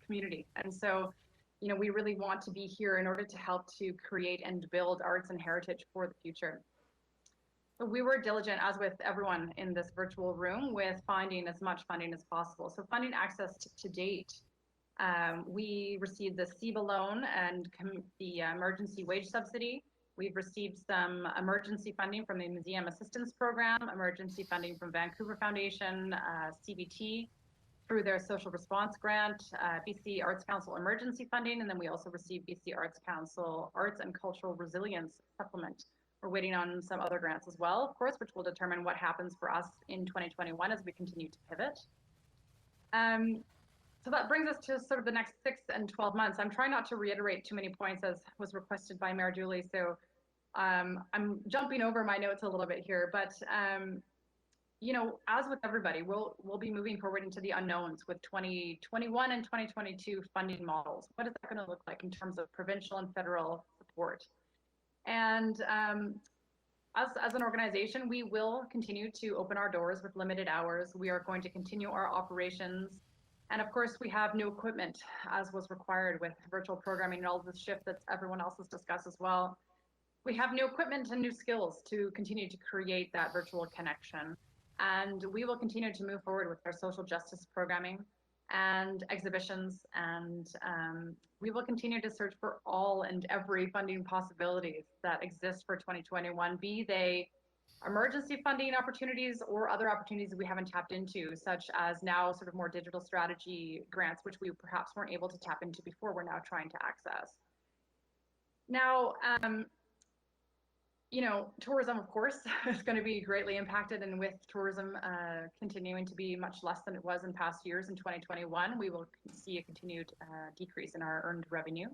community. And so, you know, we really want to be here in order to help to create and build arts and heritage for the future. So we were diligent, as with everyone in this virtual room, with finding as much funding as possible. So funding access to date, we received the CEBA loan and the emergency wage subsidy. We've received some emergency funding from the Museum Assistance Program, emergency funding from Vancouver Foundation, CBT, through their social response grant, BC Arts Council emergency funding, and then we also received BC Arts Council Arts and Cultural Resilience Supplement. We're waiting on some other grants as well, of course, which will determine what happens for us in 2021 as we continue to pivot. So that brings us to sort of the next 6 and 12 months. I'm trying not to reiterate too many points as was requested by Mayor Dooley, so I'm jumping over my notes a little bit here, but you know, as with everybody, we'll be moving forward into the unknowns with 2021 and 2022 funding models. What is that going to look like in terms of provincial and federal support? And as an organization, we will continue to open our doors with limited hours. We are going to continue our operations. And of course, we have new equipment as was required with virtual programming and all of the shift that everyone else has discussed as well. We have new equipment and new skills to continue to create that virtual connection. And we will continue to move forward with our social justice programming and exhibitions. And we will continue to search for all and every funding possibilities that exist for 2021, be they emergency funding opportunities or other opportunities we haven't tapped into, such as now sort of more digital strategy grants, which we perhaps weren't able to tap into before, we're now trying to access. Now, you know, tourism, of course, is going to be greatly impacted, and with tourism continuing to be much less than it was in past years in 2021, we will see a continued decrease in our earned revenue.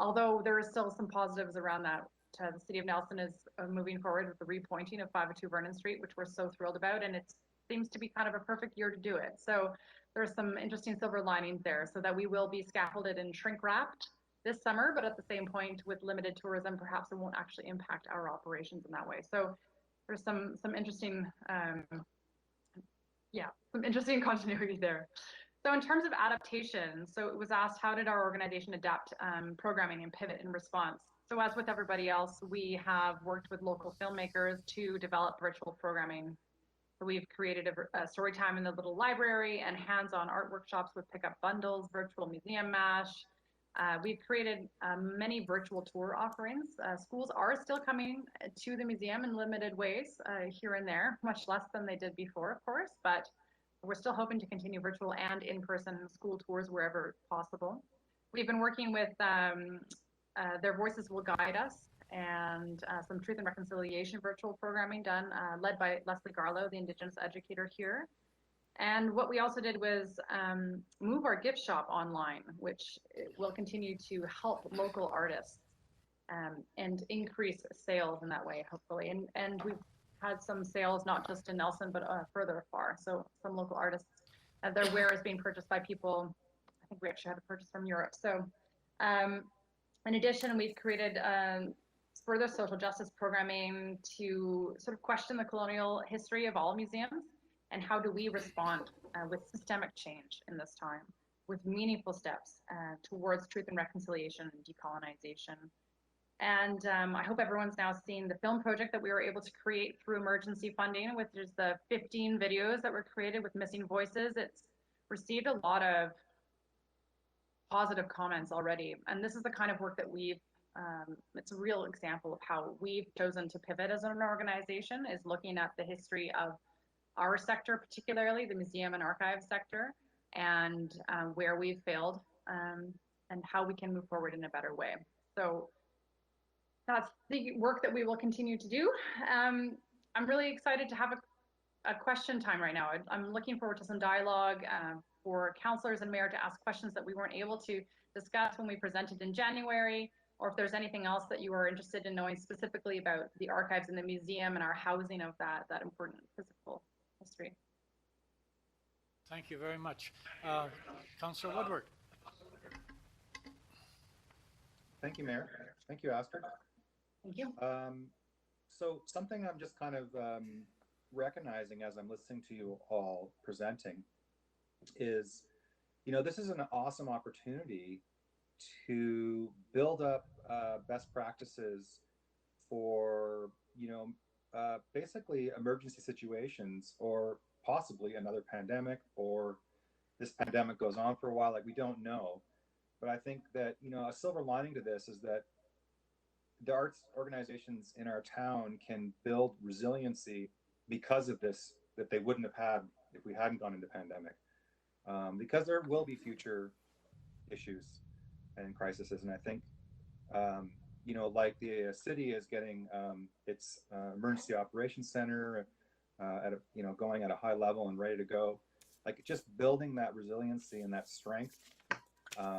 Although there is still some positives around that. The City of Nelson is moving forward with the repointing of 502 Vernon Street, which we're so thrilled about, and it seems to be kind of a perfect year to do it. So there's some interesting silver linings there, so that we will be scaffolded and shrink wrapped this summer, but at the same point with limited tourism, perhaps it won't actually impact our operations in that way. So there's some interesting, some interesting continuity there. So in terms of adaptation, so it was asked, how did our organization adapt programming and pivot in response? So as with everybody else, we have worked with local filmmakers to develop virtual programming. So we've created a story time in the little library and hands-on art workshops with pickup bundles, virtual museum mash. We've created many virtual tour offerings. Schools are still coming to the museum in limited ways here and there, much less than they did before, of course, but we're still hoping to continue virtual and in-person school tours wherever possible. We've been working with Their Voices Will Guide Us and some Truth and Reconciliation virtual programming done, led by Leslie Garlow, the Indigenous educator here. And what we also did was move our gift shop online, which will continue to help local artists and increase sales in that way, hopefully. And we've had some sales, not just in Nelson, but further afar. So some local artists, their ware is being purchased by people. I think we actually had a purchase from Europe. So in addition, we've created further social justice programming to sort of question the colonial history of all museums and how do we respond with systemic change in this time, with meaningful steps towards truth and reconciliation and decolonization. And I hope everyone's now seen the film project that we were able to create through emergency funding, which is the 15 videos that were created with missing voices. It's received a lot of positive comments already. And this is the kind of work that we've, it's a real example of how we've chosen to pivot as an organization, is looking at the history of our sector, particularly the museum and archive sector, and where we've failed and how we can move forward in a better way. So that's the work that we will continue to do. I'm really excited to have a question time right now. I'm looking forward to some dialogue for councillors and mayor to ask questions that we weren't able to discuss when we presented in January, or if there's anything else that you are interested in knowing specifically about the archives and the museum and our housing of that important physical history. Thank you very much. Councillor Woodward. Thank you, Mayor. Thank you, Astrid. Thank you. So something I'm just kind of recognizing as I'm listening to you all presenting is, you know, this is an awesome opportunity to build up best practices for, you know, basically emergency situations, or possibly another pandemic, or this pandemic goes on for a while, like we don't know. But I think that, you know, a silver lining to this is that the arts organizations in our town can build resiliency because of this, that they wouldn't have had if we hadn't gone into pandemic. Because there will be future issues and crises. And I think, you know, like the city is getting its emergency operations center at a, you know, going at a high level and ready to go, like just building that resiliency and that strength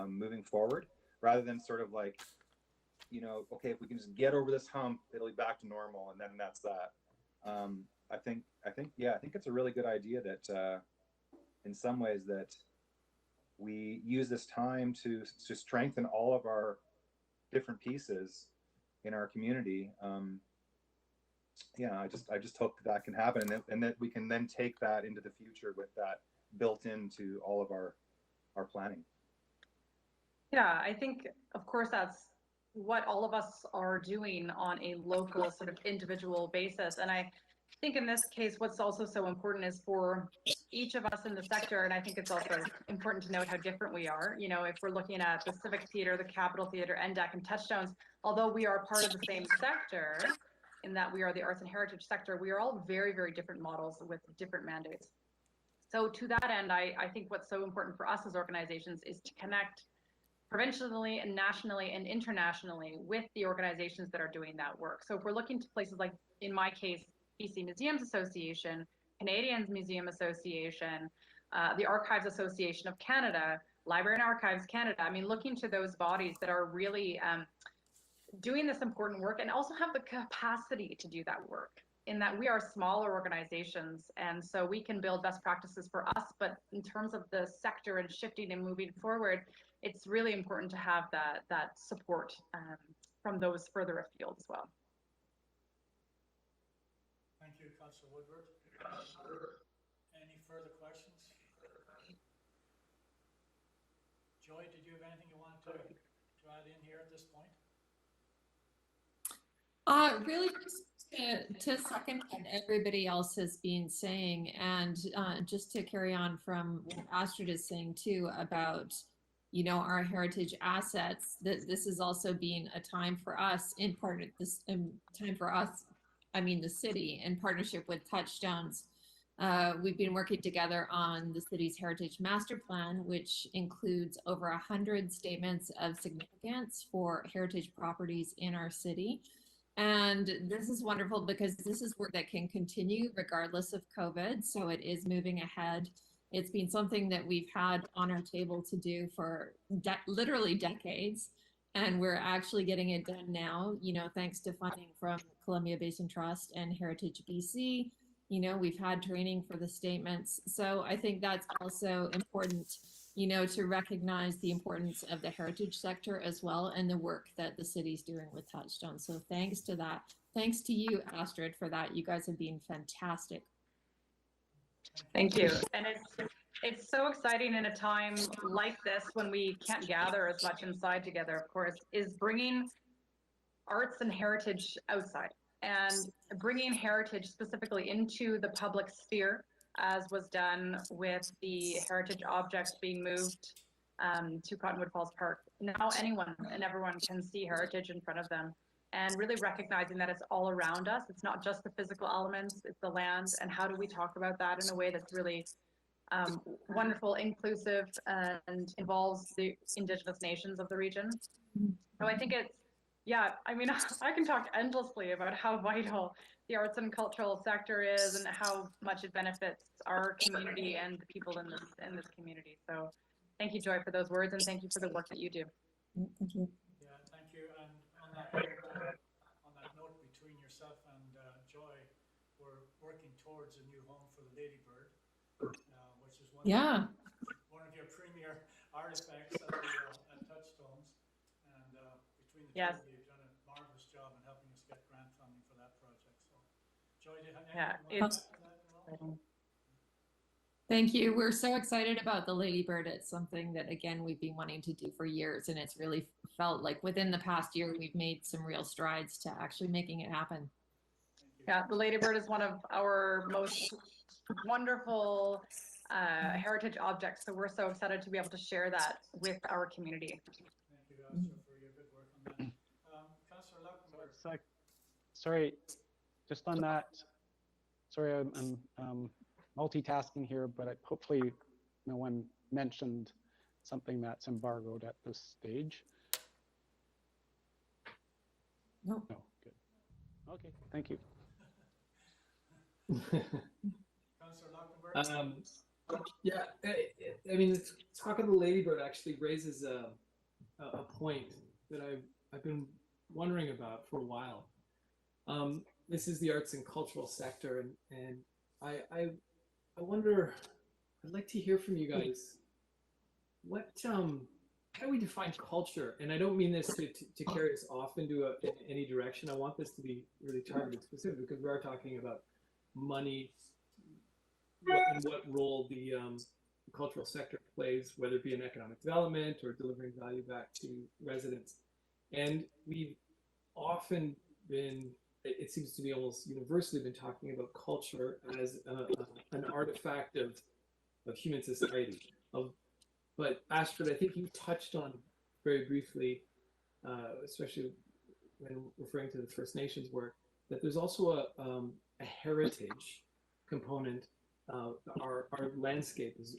moving forward, rather than sort of like, you know, okay, if we can just get over this hump, it'll be back to normal, and then that's that. I think it's a really good idea that in some ways that we use this time to strengthen all of our different pieces in our community. Yeah, I just hope that can happen, and that we can then take that into the future with that built into all of our planning. Yeah, I think, of course, that's what all of us are doing on a local sort of individual basis. And I think in this case, what's also so important is for each of us in the sector, and I think it's also important to note how different we are. You know, if we're looking at the Civic Theater, the Capitol Theater, NDAC, and Touchstones, although we are part of the same sector, in that we are the arts and heritage sector, we are all very, very different models with different mandates. So to that end, I think what's so important for us as organizations is to connect provincially and nationally and internationally with the organizations that are doing that work. So if we're looking to places like, in my case, BC Museums Association, Canadian Museum Association, the Archives Association of Canada, Library and Archives Canada, I mean, looking to those bodies that are really doing this important work and also have the capacity to do that work, in that we are smaller organizations, and so we can build best practices for us, but in terms of the sector and shifting and moving forward, it's really important to have that support from those further afield as well. Thank you, Councillor Woodward. Any further questions? Joy, did you have anything you wanted to add in here at this point? Really just to second what everybody else has been saying, and just to carry on from what Astrid is saying too about, you know, our heritage assets, that this is also being a time for us, in part this time for us, I mean the city, in partnership with Touchstones. We've been working together on the city's heritage master plan, which includes over 100 statements of significance for heritage properties in our city. And this is wonderful because this is work that can continue regardless of COVID. So it is moving ahead. It's been something that we've had on our table to do for literally decades. And we're actually getting it done now, thanks to funding from Columbia Basin Trust and Heritage BC. We've had training for the statements. So I think that's also important, to recognize the importance of the heritage sector as well and the work that the city's doing with Touchstones. So thanks to that. Thanks to you, Astrid, for that. You guys have been fantastic. Thank you. And it's so exciting in a time like this when we can't gather as much inside together, of course, is bringing arts and heritage outside and bringing heritage specifically into the public sphere, as was done with the heritage objects being moved to Cottonwood Falls Park. Now anyone and everyone can see heritage in front of them, and really recognizing that it's all around us. It's not just the physical elements, it's the land, and how do we talk about that in a way that's really wonderful, inclusive, and involves the Indigenous nations of the region. So I think it's, yeah, I mean, I can talk endlessly about how vital the arts and cultural sector is and how much it benefits our community and the people in this community. So thank you, Joy, for those words, and thank you for the work that you do. Thank you. Yeah, thank you. And on that note, between yourself and Joy, we're working towards a new home for the Ladybird, which is one of your premier artifacts at Touchstones. And between the two of you, you've done a marvelous job in helping us get grant funding for that project. So, Joy, do you have anything more to add to that? Thank you. We're so excited about the Ladybird. It's something that, again, we've been wanting to do for years, and it's really felt like within the past year, we've made some real strides to actually making it happen. Yeah, the Ladybird is one of our most wonderful heritage objects, so we're so excited to be able to share that with our community. Thank you, Astrid, for your good work on that. Councillor Luxembourg. Sorry, just on that. Sorry, I'm multitasking here, but hopefully no one mentioned something that's embargoed at this stage. No. No, good. Okay, thank you. Councillor Luxembourg. Yeah, I mean, talk of the Ladybird actually raises a point that I've been wondering about for a while. This is the arts and cultural sector, and I wonder, I'd like to hear from you guys. What how do we define culture? And I don't mean this to carry us off into any direction. I want this to be really targeted specific, because we are talking about money and what role the cultural sector plays, whether it be in economic development or delivering value back to residents. And we've often been, it seems to be almost universally been talking about culture as an artifact of human society. But Astrid, I think you touched on very briefly, especially when referring to the First Nations work, that there's also a heritage component. Our landscape is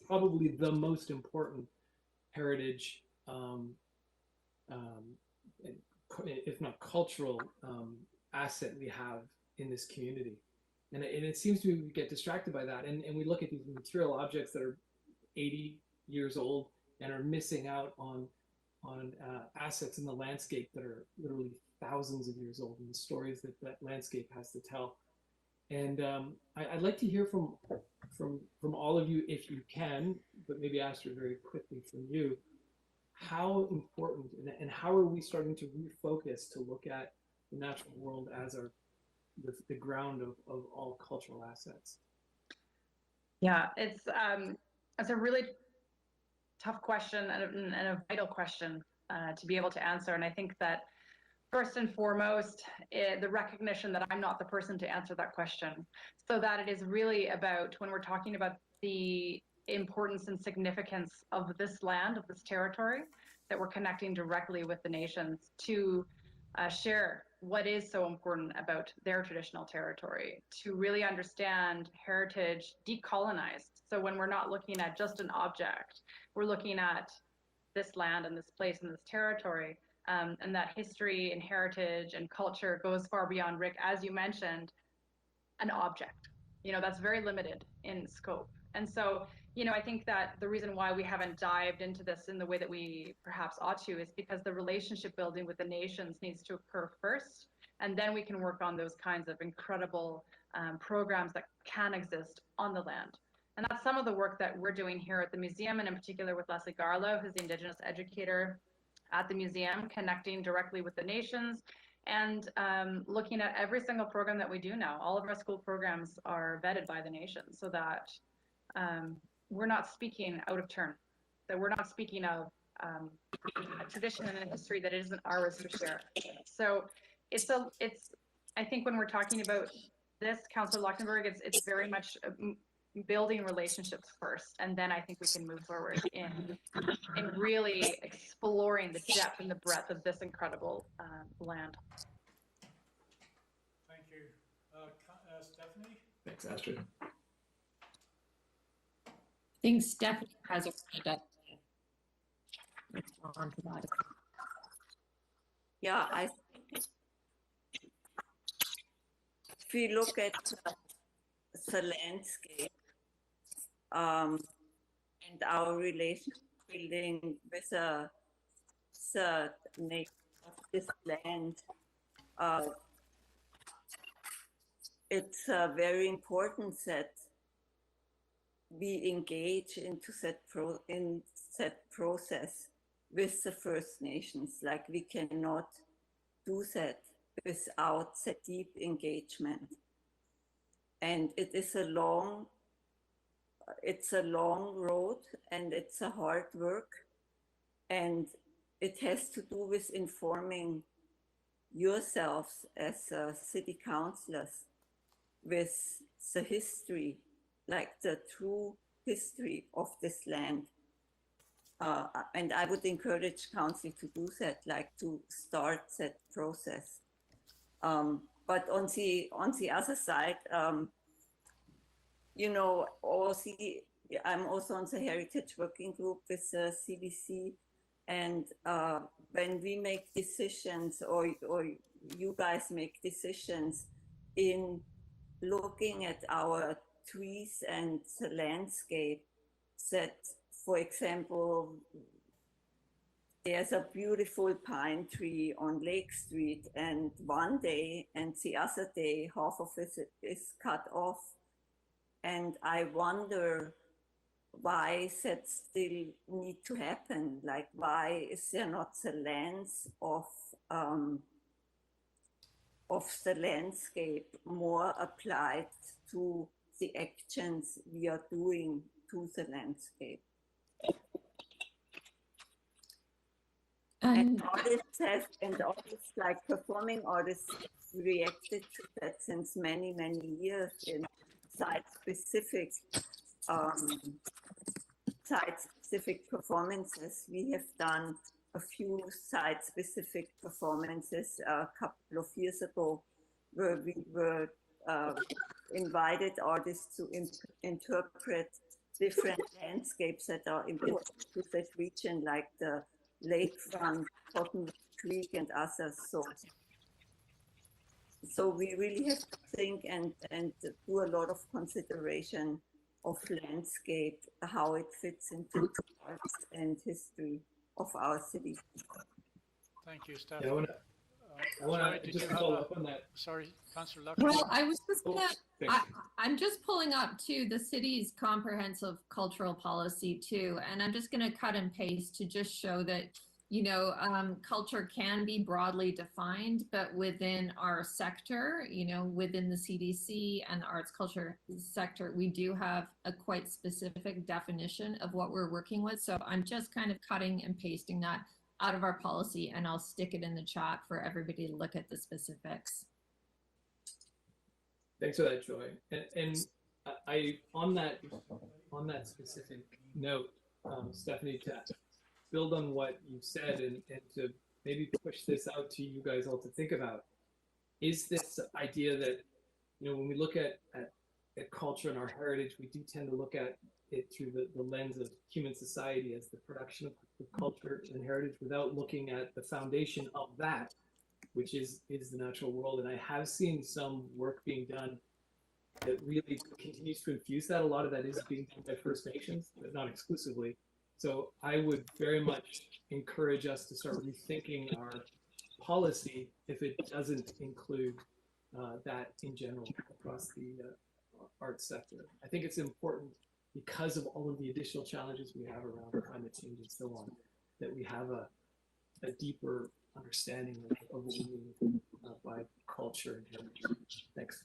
probably the most important heritage, if not cultural, asset we have in this community. And it seems to be we get distracted by that. And we look at these material objects that are 80 years old and are missing out on assets in the landscape that are literally thousands of years old, and the stories that landscape has to tell. And I'd like to hear from all of you, if you can, but maybe Astrid very quickly from you, how important and how are we starting to refocus to look at the natural world as the ground of all cultural assets? Yeah, it's a really tough question and a vital question to be able to answer. And I think that first and foremost, the recognition that I'm not the person to answer that question, so that it is really about, when we're talking about the importance and significance of this land, of this territory, that we're connecting directly with the nations to share what is so important about their traditional territory, to really understand heritage decolonized. So when we're not looking at just an object, we're looking at this land and this place and this territory and that history and heritage and culture goes far beyond, Rick, as you mentioned, an object. That's very limited in scope. And so, I think that the reason why we haven't dived into this in the way that we perhaps ought to is because the relationship building with the nations needs to occur first, and then we can work on those kinds of incredible programs that can exist on the land. And that's some of the work that we're doing here at the museum, and in particular with Leslie Garlow, who's the Indigenous educator at the museum, connecting directly with the nations and looking at every single program that we do now. All of our school programs are vetted by the nations so that we're not speaking out of turn, that we're not speaking of a tradition and a history that isn't ours to share. So it's I think when we're talking about this, Councillor Luxembourg, it's very much building relationships first, and then I think we can move forward in really exploring the depth and the breadth of this incredible land. Thank you. Stephanie? Thanks, Astrid. I think Stephanie has a hand up. Let's go on to that. Yeah, I think if we look at the landscape and our relation building with the nature of this land, it's very important that we engage into that process with the First Nations. Like, we cannot do that without the deep engagement. And it's a long road, and it's a hard work, and it has to do with informing yourselves as city councillors with the history, like the true history of this land. And I would encourage council to do that, like to start that process. But on the other side, I'm also on the Heritage Working Group with the CBC, and when we make decisions, or you guys make decisions in looking at our trees and the landscape, that, for example, there's a beautiful pine tree on Lake Street, and one day and the other day half of it is cut off. And I wonder why that still need to happen. Like, why is there not the lens of the landscape more applied to the actions we are doing to the landscape? And artists like performing artists reacted to that since many, many years in site-specific performances. We have done a few site-specific performances a couple of years ago, where we were invited artists to interpret different landscapes that are important to that region, like the lakefront, Cottonwood Creek, and others. So we really have to think and do a lot of consideration of landscape, how it fits into arts and history of our city. Thank you, Steph. Yeah, I want to just follow up on that. Sorry, Councillor Luxembourg. Well, I was just gonna, I'm just pulling up too the city's comprehensive cultural policy too, and I'm just gonna cut and paste to just show that, culture can be broadly defined, but within our sector, within the CDC and the arts culture sector, we do have a quite specific definition of what we're working with. So I'm just kind of cutting and pasting that out of our policy, and I'll stick it in the chat for everybody to look at the specifics. Thanks for that, Joy. And I on that specific note, Stephanie, to build on what you said and to maybe push this out to you guys all to think about, is this idea that, when we look at culture and our heritage, we do tend to look at it through the lens of human society as the production of culture and heritage without looking at the foundation of that, which is the natural world. And I have seen some work being done that really continues to infuse that. A lot of that is being done by First Nations, but not exclusively. So I would very much encourage us to start rethinking our policy if it doesn't include that in general across the arts sector. I think it's important because of all of the additional challenges we have around climate change and so on, that we have a deeper understanding of what we mean by culture and heritage. Thanks.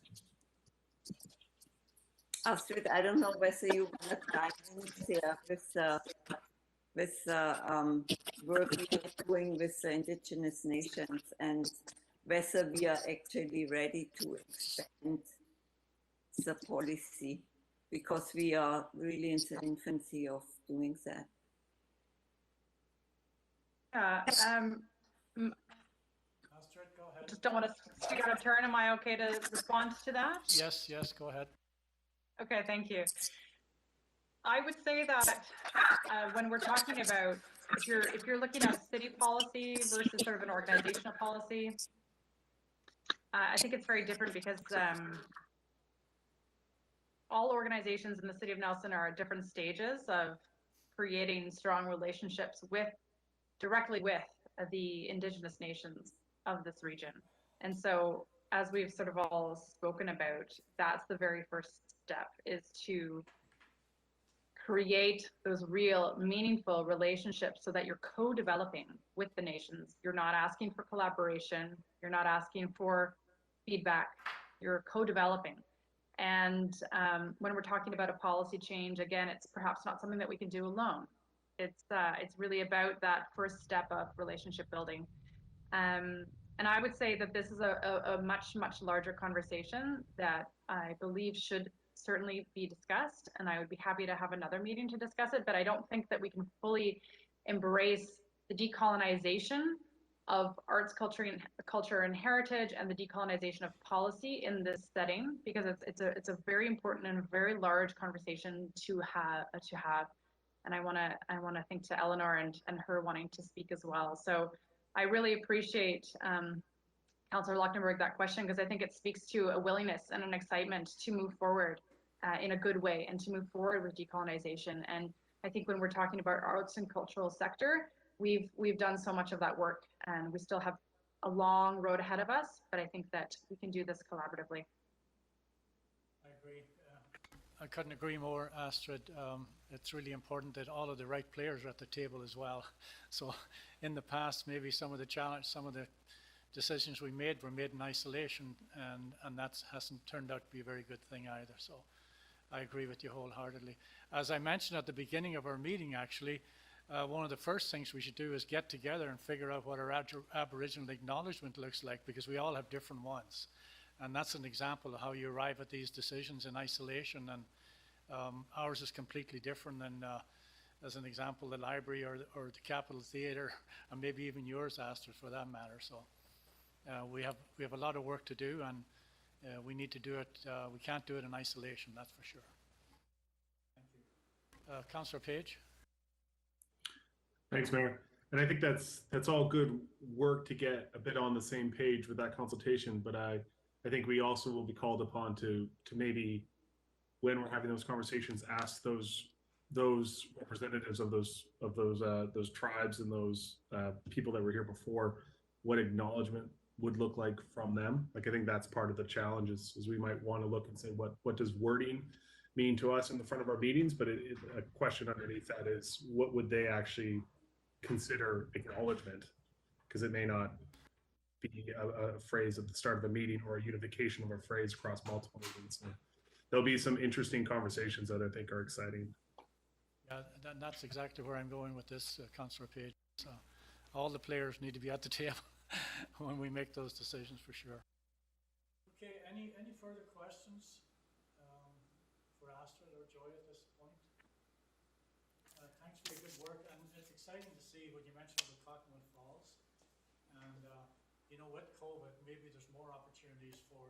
Astrid, I don't know whether you want to dive in here with work we are doing with the Indigenous nations and whether we are actually ready to expand the policy, because we are really in the infancy of doing that. Astrid, go ahead. Just don't want to speak out of turn. Am I okay to respond to that? Yes, go ahead. Okay, thank you. I would say that when we're talking about, if you're looking at city policy versus sort of an organizational policy, I think it's very different because all organizations in the city of Nelson are at different stages of creating strong relationships directly with the Indigenous nations of this region. And so, as we've sort of all spoken about, that's the very first step, is to create those real meaningful relationships so that you're co-developing with the nations. You're not asking for collaboration, you're not asking for feedback, you're co-developing. And when we're talking about a policy change, again, it's perhaps not something that we can do alone. It's really about that first step of relationship building. And I would say that this is a much, much larger conversation that I believe should certainly be discussed, and I would be happy to have another meeting to discuss it, but I don't think that we can fully embrace the decolonization of arts, culture and heritage, and the decolonization of policy in this setting, because it's a very important and very large conversation to have. And I want to think to Eleanor and her wanting to speak as well. So I really appreciate Councillor Lockenberg that question, because I think it speaks to a willingness and an excitement to move forward in a good way and to move forward with decolonization. And I think when we're talking about arts and cultural sector, we've done so much of that work, and we still have a long road ahead of us, but I think that we can do this collaboratively. I agree. I couldn't agree more, Astrid. It's really important that all of the right players are at the table as well. So in the past, maybe some of the decisions we made were made in isolation, and that hasn't turned out to be a very good thing either. So I agree with you wholeheartedly. As I mentioned at the beginning of our meeting, actually, one of the first things we should do is get together and figure out what our Aboriginal acknowledgement looks like, because we all have different ones. And that's an example of how you arrive at these decisions in isolation, and ours is completely different than, as an example, the library or the Capitol Theatre, and maybe even yours, Astrid, for that matter. So we have a lot of work to do, and we need to do it. We can't do it in isolation, that's for sure. Thank you. Councillor Page. Thanks, Mayor. And I think that's all good work to get a bit on the same page with that consultation. But I think we also will be called upon to maybe, when we're having those conversations, ask those representatives of those tribes and those people that were here before what acknowledgement would look like from them. Like, I think that's part of the challenge is we might want to look and say what does wording mean to us in the front of our meetings, but a question underneath that is what would they actually consider acknowledgement, because it may not be a phrase at the start of a meeting or a unification of a phrase across multiple meetings. So there'll be some interesting conversations that I think are exciting. Yeah, that's exactly where I'm going with this, Councillor Page. So all the players need to be at the table when we make those decisions, for sure. Okay, any further questions for Astrid or Joy at this point? Thanks for your good work, and it's exciting to see what you mentioned about Cottonwood Falls. And with Covet, maybe there's more opportunities for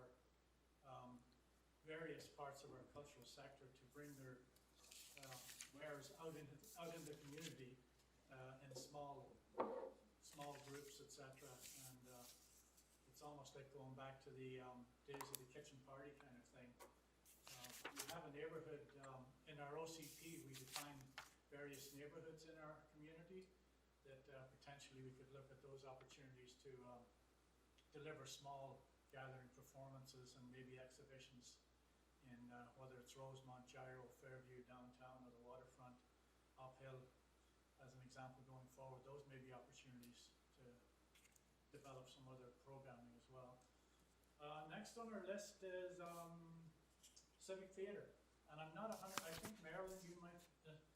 various parts of our cultural sector to bring their wares out in the community in small groups, etc. And it's almost like going back to the days of the kitchen party kind of thing. We have a neighborhood in our OCP. We define various neighborhoods in our community that potentially we could look at those opportunities to deliver small gathering performances and maybe exhibitions in whether it's Rosemont, Gyro, Fairview, downtown, or the waterfront, uphill, as an example going forward. Those may be opportunities to develop some other programming as well. Next on our list is Civic Theater, and I'm not 100. I think Marilyn, you might.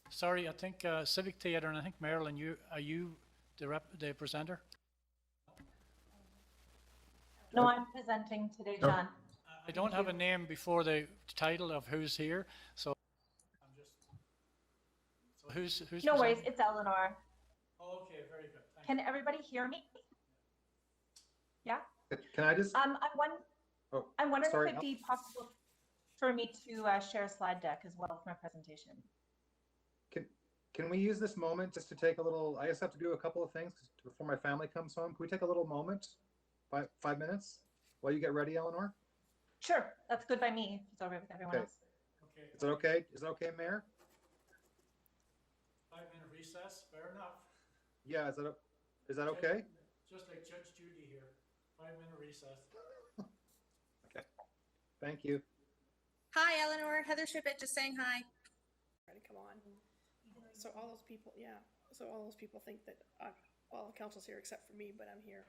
Sorry, I think Civic Theater, and I think Marilyn, are you the presenter? No, I'm presenting today, John. I don't have a name before the title of who's here, so I'm just. So who's no presenting? worries, it's Eleanor. Oh, okay, very good. Thank Can you. everybody hear me? Yeah. Can I just? I'm wondering sorry. if it'd be possible for me to share a slide deck as well for my presentation. Can we use this moment just to take a little? I just have to do a couple of things before my family comes home. Can we take a little moment, 5 minutes, while you get ready, Eleanor? Sure, that's good by me. If it's all right with everyone else. Okay. Is it okay? Is it okay, Mayor? 5-minute recess. Fair enough. Yeah. Is that okay? Just like Judge Judy here. 5-minute recess. Okay. Thank you. Hi, Eleanor. Heather Shippett, just saying hi. Come on. So all those people, yeah. So all those people think that all the council's here except for me, but I'm here.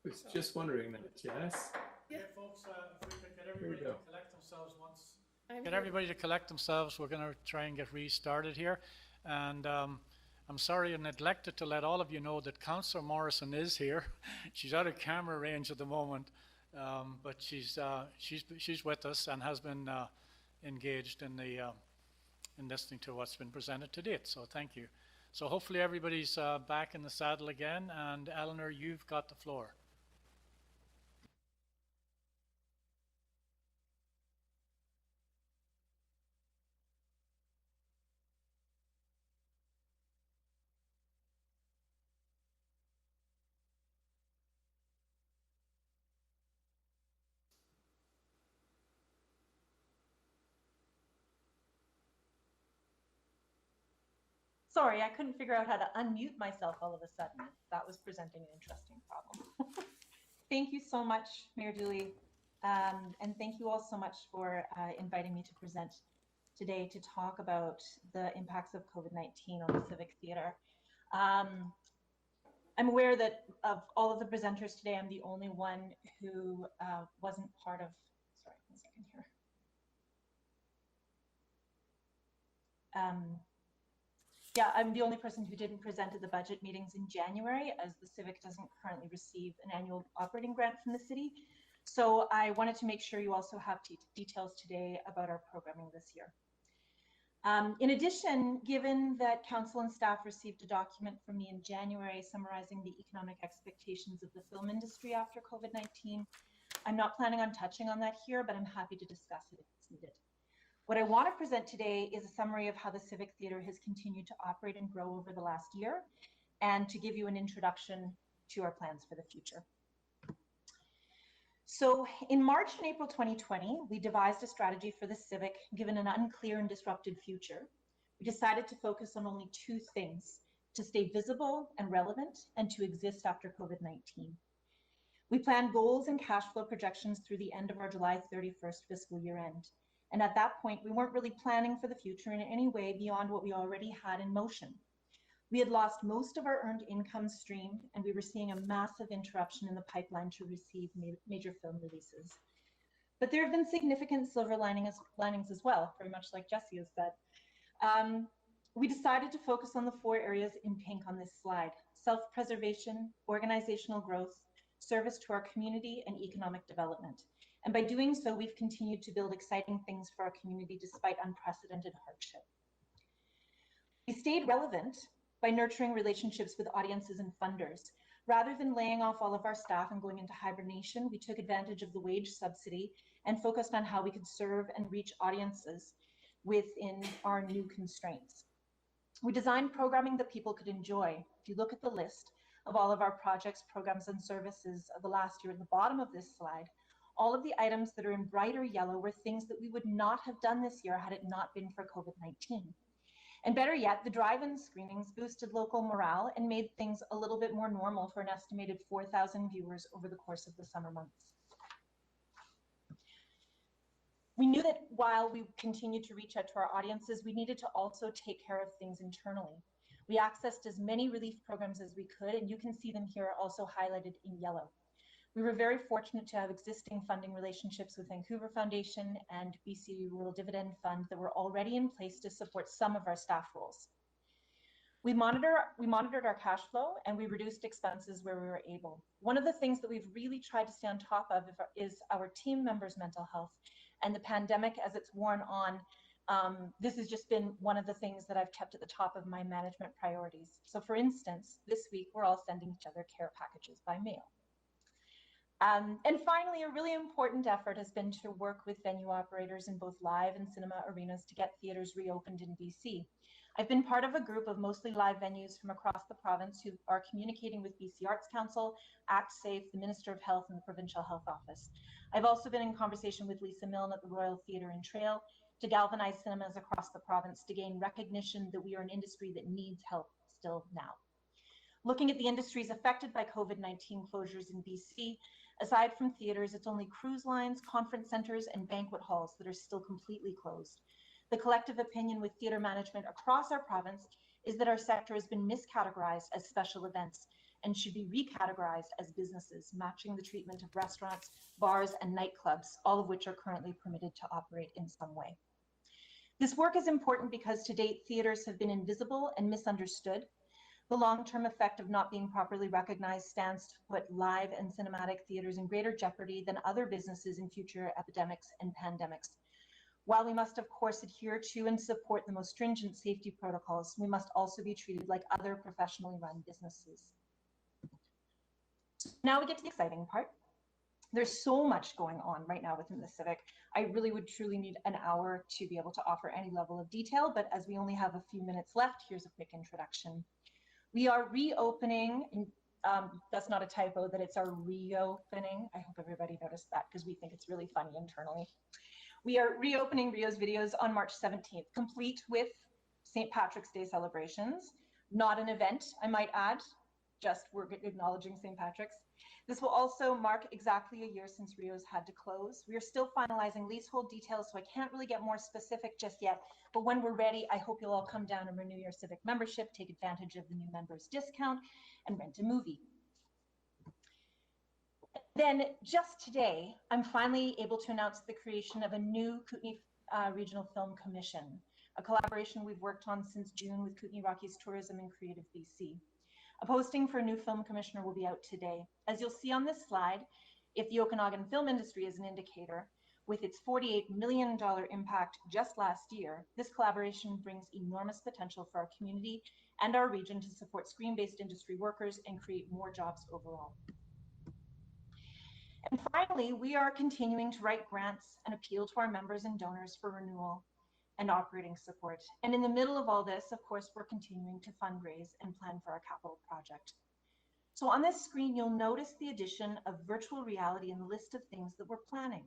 I was just wondering that, yes? Yeah, folks, if we could get Here we everybody go. to collect themselves once. I'm Get here. everybody to collect themselves. We're going to try and get restarted here. And I'm sorry I neglected to let all of you know that Councillor Morrison is here. She's out of camera range at the moment, but she's with us and has been engaged in in listening to what's been presented to date. So thank you. So hopefully everybody's back in the saddle again. And Eleanor, you've got the floor. Sorry, I couldn't figure out how to unmute myself all of a sudden. That was presenting an interesting problem. Thank you so much, Mayor Dooley. And thank you all so much for inviting me to present today to talk about the impacts of COVID-19 on the Civic Theater. I'm aware that of all of the presenters today, I'm the only one who wasn't part of, sorry, 1 second here. Yeah, I'm the only person who didn't present at the budget meetings in January, as the Civic doesn't currently receive an annual operating grant from the city. So I wanted to make sure you also have details today about our programming this year. In addition, given that council and staff received a document from me in January summarizing the economic expectations of the film industry after COVID-19, I'm not planning on touching on that here, but I'm happy to discuss it if it's needed. What I want to present today is a summary of how the Civic Theater has continued to operate and grow over the last year, and to give you an introduction to our plans for the future. So in March and April 2020, we devised a strategy for the Civic given an unclear and disrupted future. We decided to focus on only 2 things: to stay visible and relevant, and to exist after COVID-19. We planned goals and cash flow projections through the end of our July 31st fiscal year end. And at that point, we weren't really planning for the future in any way beyond what we already had in motion. We had lost most of our earned income stream, and we were seeing a massive interruption in the pipeline to receive major film releases. But there have been significant silver linings as well, very much like Jesse has said. We decided to focus on the 4 areas in pink on this slide: self-preservation, organizational growth, service to our community, and economic development. And by doing so, we've continued to build exciting things for our community despite unprecedented hardship. We stayed relevant by nurturing relationships with audiences and funders. Rather than laying off all of our staff and going into hibernation, we took advantage of the wage subsidy and focused on how we could serve and reach audiences within our new constraints. We designed programming that people could enjoy. If you look at the list of all of our projects, programs, and services of the last year at the bottom of this slide, all of the items that are in brighter yellow were things that we would not have done this year had it not been for COVID-19. And better yet, the drive-in screenings boosted local morale and made things a little bit more normal for an estimated 4,000 viewers over the course of the summer months. We knew that while we continued to reach out to our audiences, we needed to also take care of things internally. We accessed as many relief programs as we could, and you can see them here also highlighted in yellow. We were very fortunate to have existing funding relationships with Vancouver Foundation and BC Rural Dividend Fund that were already in place to support some of our staff roles. We monitored our cash flow and we reduced expenses where we were able. One of the things that we've really tried to stay on top of is our team members' mental health, and the pandemic as it's worn on. This has just been one of the things that I've kept at the top of my management priorities. So for instance, this week we're all sending each other care packages by mail. And finally, a really important effort has been to work with venue operators in both live and cinema arenas to get theatres reopened in BC. I've been part of a group of mostly live venues from across the province who are communicating with BC Arts Council, Act Safe, the Minister of Health, and the Provincial Health Office. I've also been in conversation with Lisa Milne at the Royal Theatre and Trail to galvanize cinemas across the province to gain recognition that we are an industry that needs help still now. Looking at the industries affected by COVID-19 closures in BC, aside from theatres, it's only cruise lines, conference centres, and banquet halls that are still completely closed. The collective opinion with theatre management across our province is that our sector has been miscategorized as special events and should be recategorized as businesses, matching the treatment of restaurants, bars, and nightclubs, all of which are currently permitted to operate in some way. This work is important because to date, theatres have been invisible and misunderstood. The long-term effect of not being properly recognized stands to put live and cinematic theatres in greater jeopardy than other businesses in future epidemics and pandemics. While we must, of course, adhere to and support the most stringent safety protocols, we must also be treated like other professionally run businesses. Now we get to the exciting part. There's so much going on right now within the Civic. I really would truly need an hour to be able to offer any level of detail, but as we only have a few minutes left, here's a quick introduction. We are reopening, that's not a typo, that it's our reopening. I hope everybody noticed that because we think it's really funny internally. We are reopening Rio's Videos on March 17th, complete with St. Patrick's Day celebrations. Not an event, I might add, just we're acknowledging St. Patrick's. This will also mark exactly a year since Rio's had to close. We are still finalizing leasehold details, so I can't really get more specific just yet, but when we're ready, I hope you'll all come down and renew your Civic membership, take advantage of the new members discount, and rent a movie. Then just today, I'm finally able to announce the creation of a new Kootenai Regional Film Commission, a collaboration we've worked on since June with Kootenai Rockies Tourism and Creative BC. A posting for a new film commissioner will be out today. As you'll see on this slide, if the Okanagan film industry is an indicator, with its $48 million impact just last year, this collaboration brings enormous potential for our community and our region to support screen-based industry workers and create more jobs overall. And finally, we are continuing to write grants and appeal to our members and donors for renewal and operating support. And in the middle of all this, of course, we're continuing to fundraise and plan for our capital project. So on this screen, you'll notice the addition of virtual reality in the list of things that we're planning.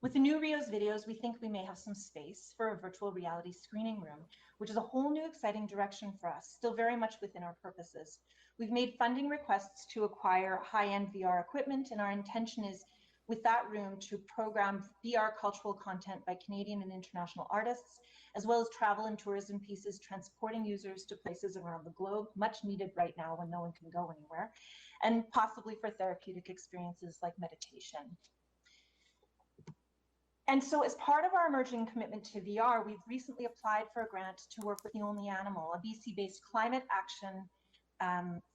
With the new Rio's Videos, we think we may have some space for a virtual reality screening room, which is a whole new exciting direction for us, still very much within our purposes. We've made funding requests to acquire high-end VR equipment, and our intention is with that room to program VR cultural content by Canadian and international artists, as well as travel and tourism pieces transporting users to places around the globe, much needed right now when no one can go anywhere, and possibly for therapeutic experiences like meditation. And so as part of our emerging commitment to VR, we've recently applied for a grant to work with The Only Animal, a BC-based climate action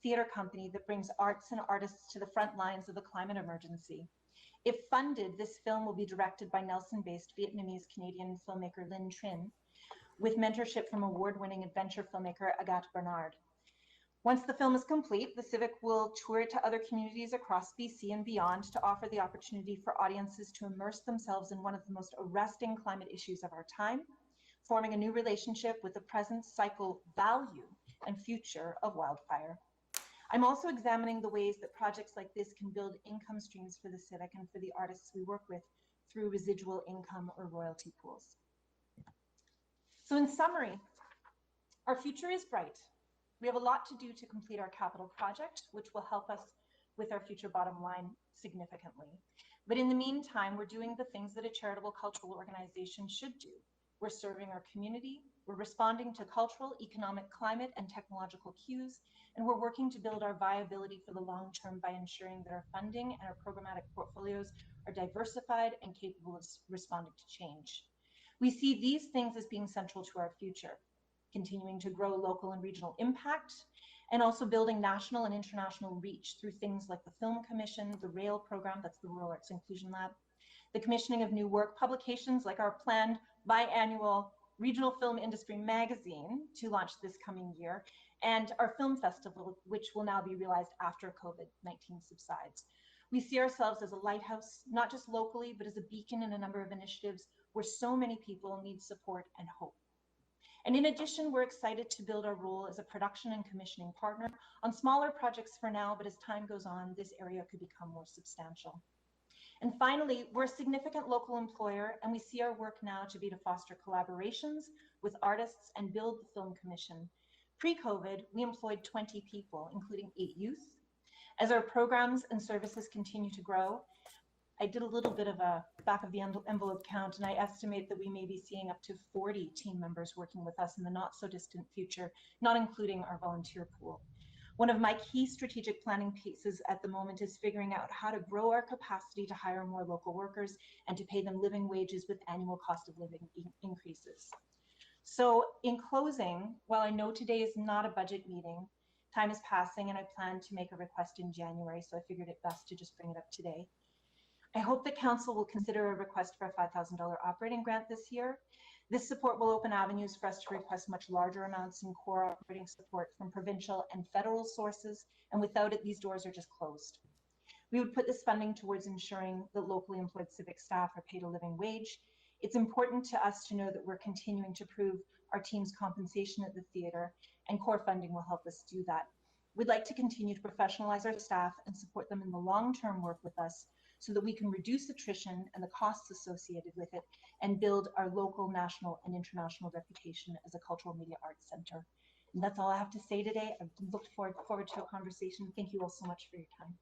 theatre company that brings arts and artists to the front lines of the climate emergency. If funded, this film will be directed by Nelson-based Vietnamese-Canadian filmmaker Linh Trinh, with mentorship from award-winning adventure filmmaker Agathe Bernard. Once the film is complete, the Civic will tour it to other communities across BC and beyond to offer the opportunity for audiences to immerse themselves in one of the most arresting climate issues of our time, forming a new relationship with the present, cycle, value, and future of wildfire. I'm also examining the ways that projects like this can build income streams for the Civic and for the artists we work with through residual income or royalty pools. So in summary, our future is bright. We have a lot to do to complete our capital project, which will help us with our future bottom line significantly. But in the meantime, we're doing the things that a charitable cultural organization should do. We're serving our community, we're responding to cultural, economic, climate, and technological cues, and we're working to build our viability for the long term by ensuring that our funding and our programmatic portfolios are diversified and capable of responding to change. We see these things as being central to our future, continuing to grow local and regional impact, and also building national and international reach through things like the Film Commission, the RAIL program, that's the Rural Arts Inclusion Lab, the commissioning of new work publications like our planned biannual Regional Film Industry Magazine to launch this coming year, and our film festival, which will now be realized after COVID-19 subsides. We see ourselves as a lighthouse, not just locally, but as a beacon in a number of initiatives where so many people need support and hope. And in addition, we're excited to build our role as a production and commissioning partner on smaller projects for now, but as time goes on, this area could become more substantial. And finally, we're a significant local employer, and we see our work now to be to foster collaborations with artists and build the Film Commission. Pre-COVID, we employed 20 people, including 8 youth. As our programs and services continue to grow, I did a little bit of a back of the envelope count, and I estimate that we may be seeing up to 40 team members working with us in the not so distant future, not including our volunteer pool. One of my key strategic planning pieces at the moment is figuring out how to grow our capacity to hire more local workers and to pay them living wages with annual cost of living increases. So in closing, while I know today is not a budget meeting, time is passing and I plan to make a request in January, so I figured it best to just bring it up today. I hope that Council will consider a request for a $5,000 operating grant this year. This support will open avenues for us to request much larger amounts in core operating support from provincial and federal sources, and without it, these doors are just closed. We would put this funding towards ensuring that locally employed civic staff are paid a living wage. It's important to us to know that we're continuing to prove our team's compensation at the theatre, and core funding will help us do that. We'd like to continue to professionalize our staff and support them in the long-term work with us so that we can reduce attrition and the costs associated with it and build our local, national, and international reputation as a cultural media arts center. And that's all I have to say today. I've looked forward to a conversation. Thank you all so much for your time.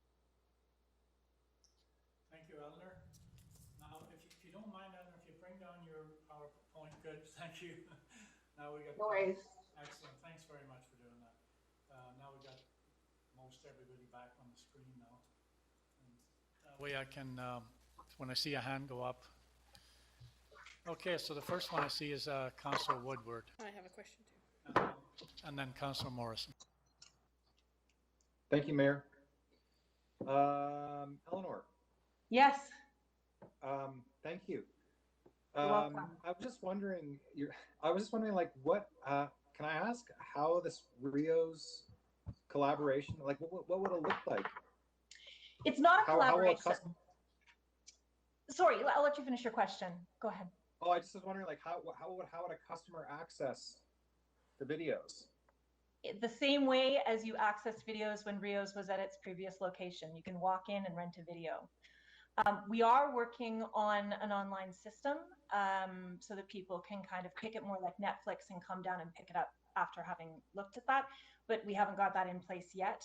Thank you, Eleanor. Now, if you don't mind, Eleanor, if you bring down your PowerPoint, good, thank you. Now we got. No worries. Excellent, thanks very much for doing that. Now we got most everybody back on the screen now. That way I can, when I see a hand go up. Okay, so the first one I see is Councillor Woodward. I have a question too. And then Councillor Morrison. Thank you, Mayor. Eleanor. Yes. Thank you. You're welcome. I was just wondering, like, what, can I ask how this Rio's collaboration, like, what would it look like? It's not a collaboration. Sorry, I'll let you finish your question. Go ahead. Oh, I just was wondering, like, how would a customer access the videos? The same way as you access videos when Rio's was at its previous location. You can walk in and rent a video. We are working on an online system so that people can kind of pick it more like Netflix and come down and pick it up after having looked at that. But we haven't got that in place yet.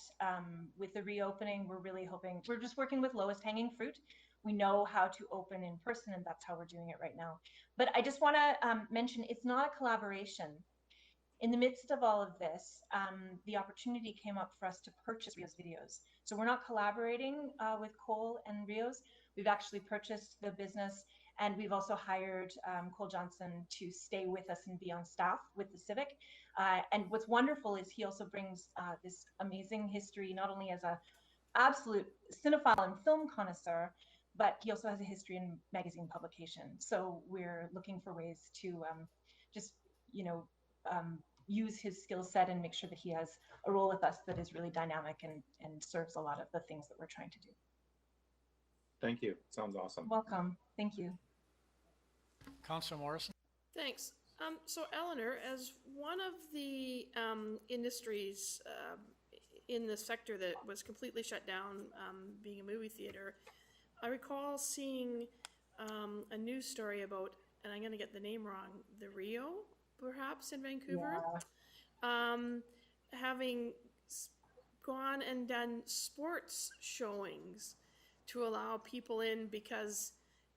With the reopening, we're really hoping, we're just working with lowest hanging fruit. We know how to open in person, and that's how we're doing it right now. But I just want to mention, it's not a collaboration. In the midst of all of this, the opportunity came up for us to purchase Rio's videos. So we're not collaborating with Cole and Rio's. We've actually purchased the business, and we've also hired Cole Johnson to stay with us and be on staff with the Civic. And what's wonderful is he also brings this amazing history, not only as a absolute cinephile and film connoisseur, but he also has a history in magazine publication. So we're looking for ways to just, use his skill set and make sure that he has a role with us that is really dynamic and serves a lot of the things that we're trying to do. Thank you. Sounds awesome. Welcome. Thank you. Councillor Morrison. Thanks. So Eleanor, as one of the industries in the sector that was completely shut down, being a movie theater, I recall seeing a news story about, and I'm going to get the name wrong, the Rio, perhaps in Vancouver, having gone and done sports showings to allow people in, because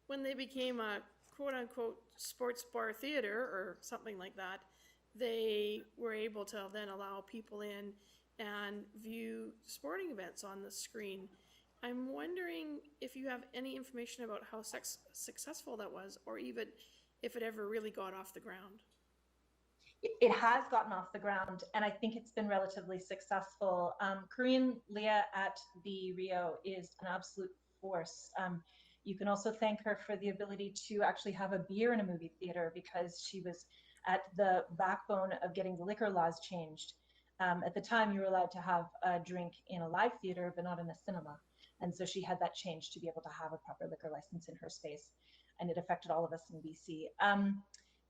when they became a quote unquote sports bar theater or something like that, they were able to then allow people in and view sporting events on the screen. I'm wondering if you have any information about how successful that was, or even if it ever really got off the ground. It has gotten off the ground, and I think it's been relatively successful. Korean Leah at the Rio is an absolute force. You can also thank her for the ability to actually have a beer in a movie theater, because she was at the backbone of getting the liquor laws changed. At the time, you were allowed to have a drink in a live theater, but not in a cinema. And so she had that change to be able to have a proper liquor license in her space. And it affected all of us in BC.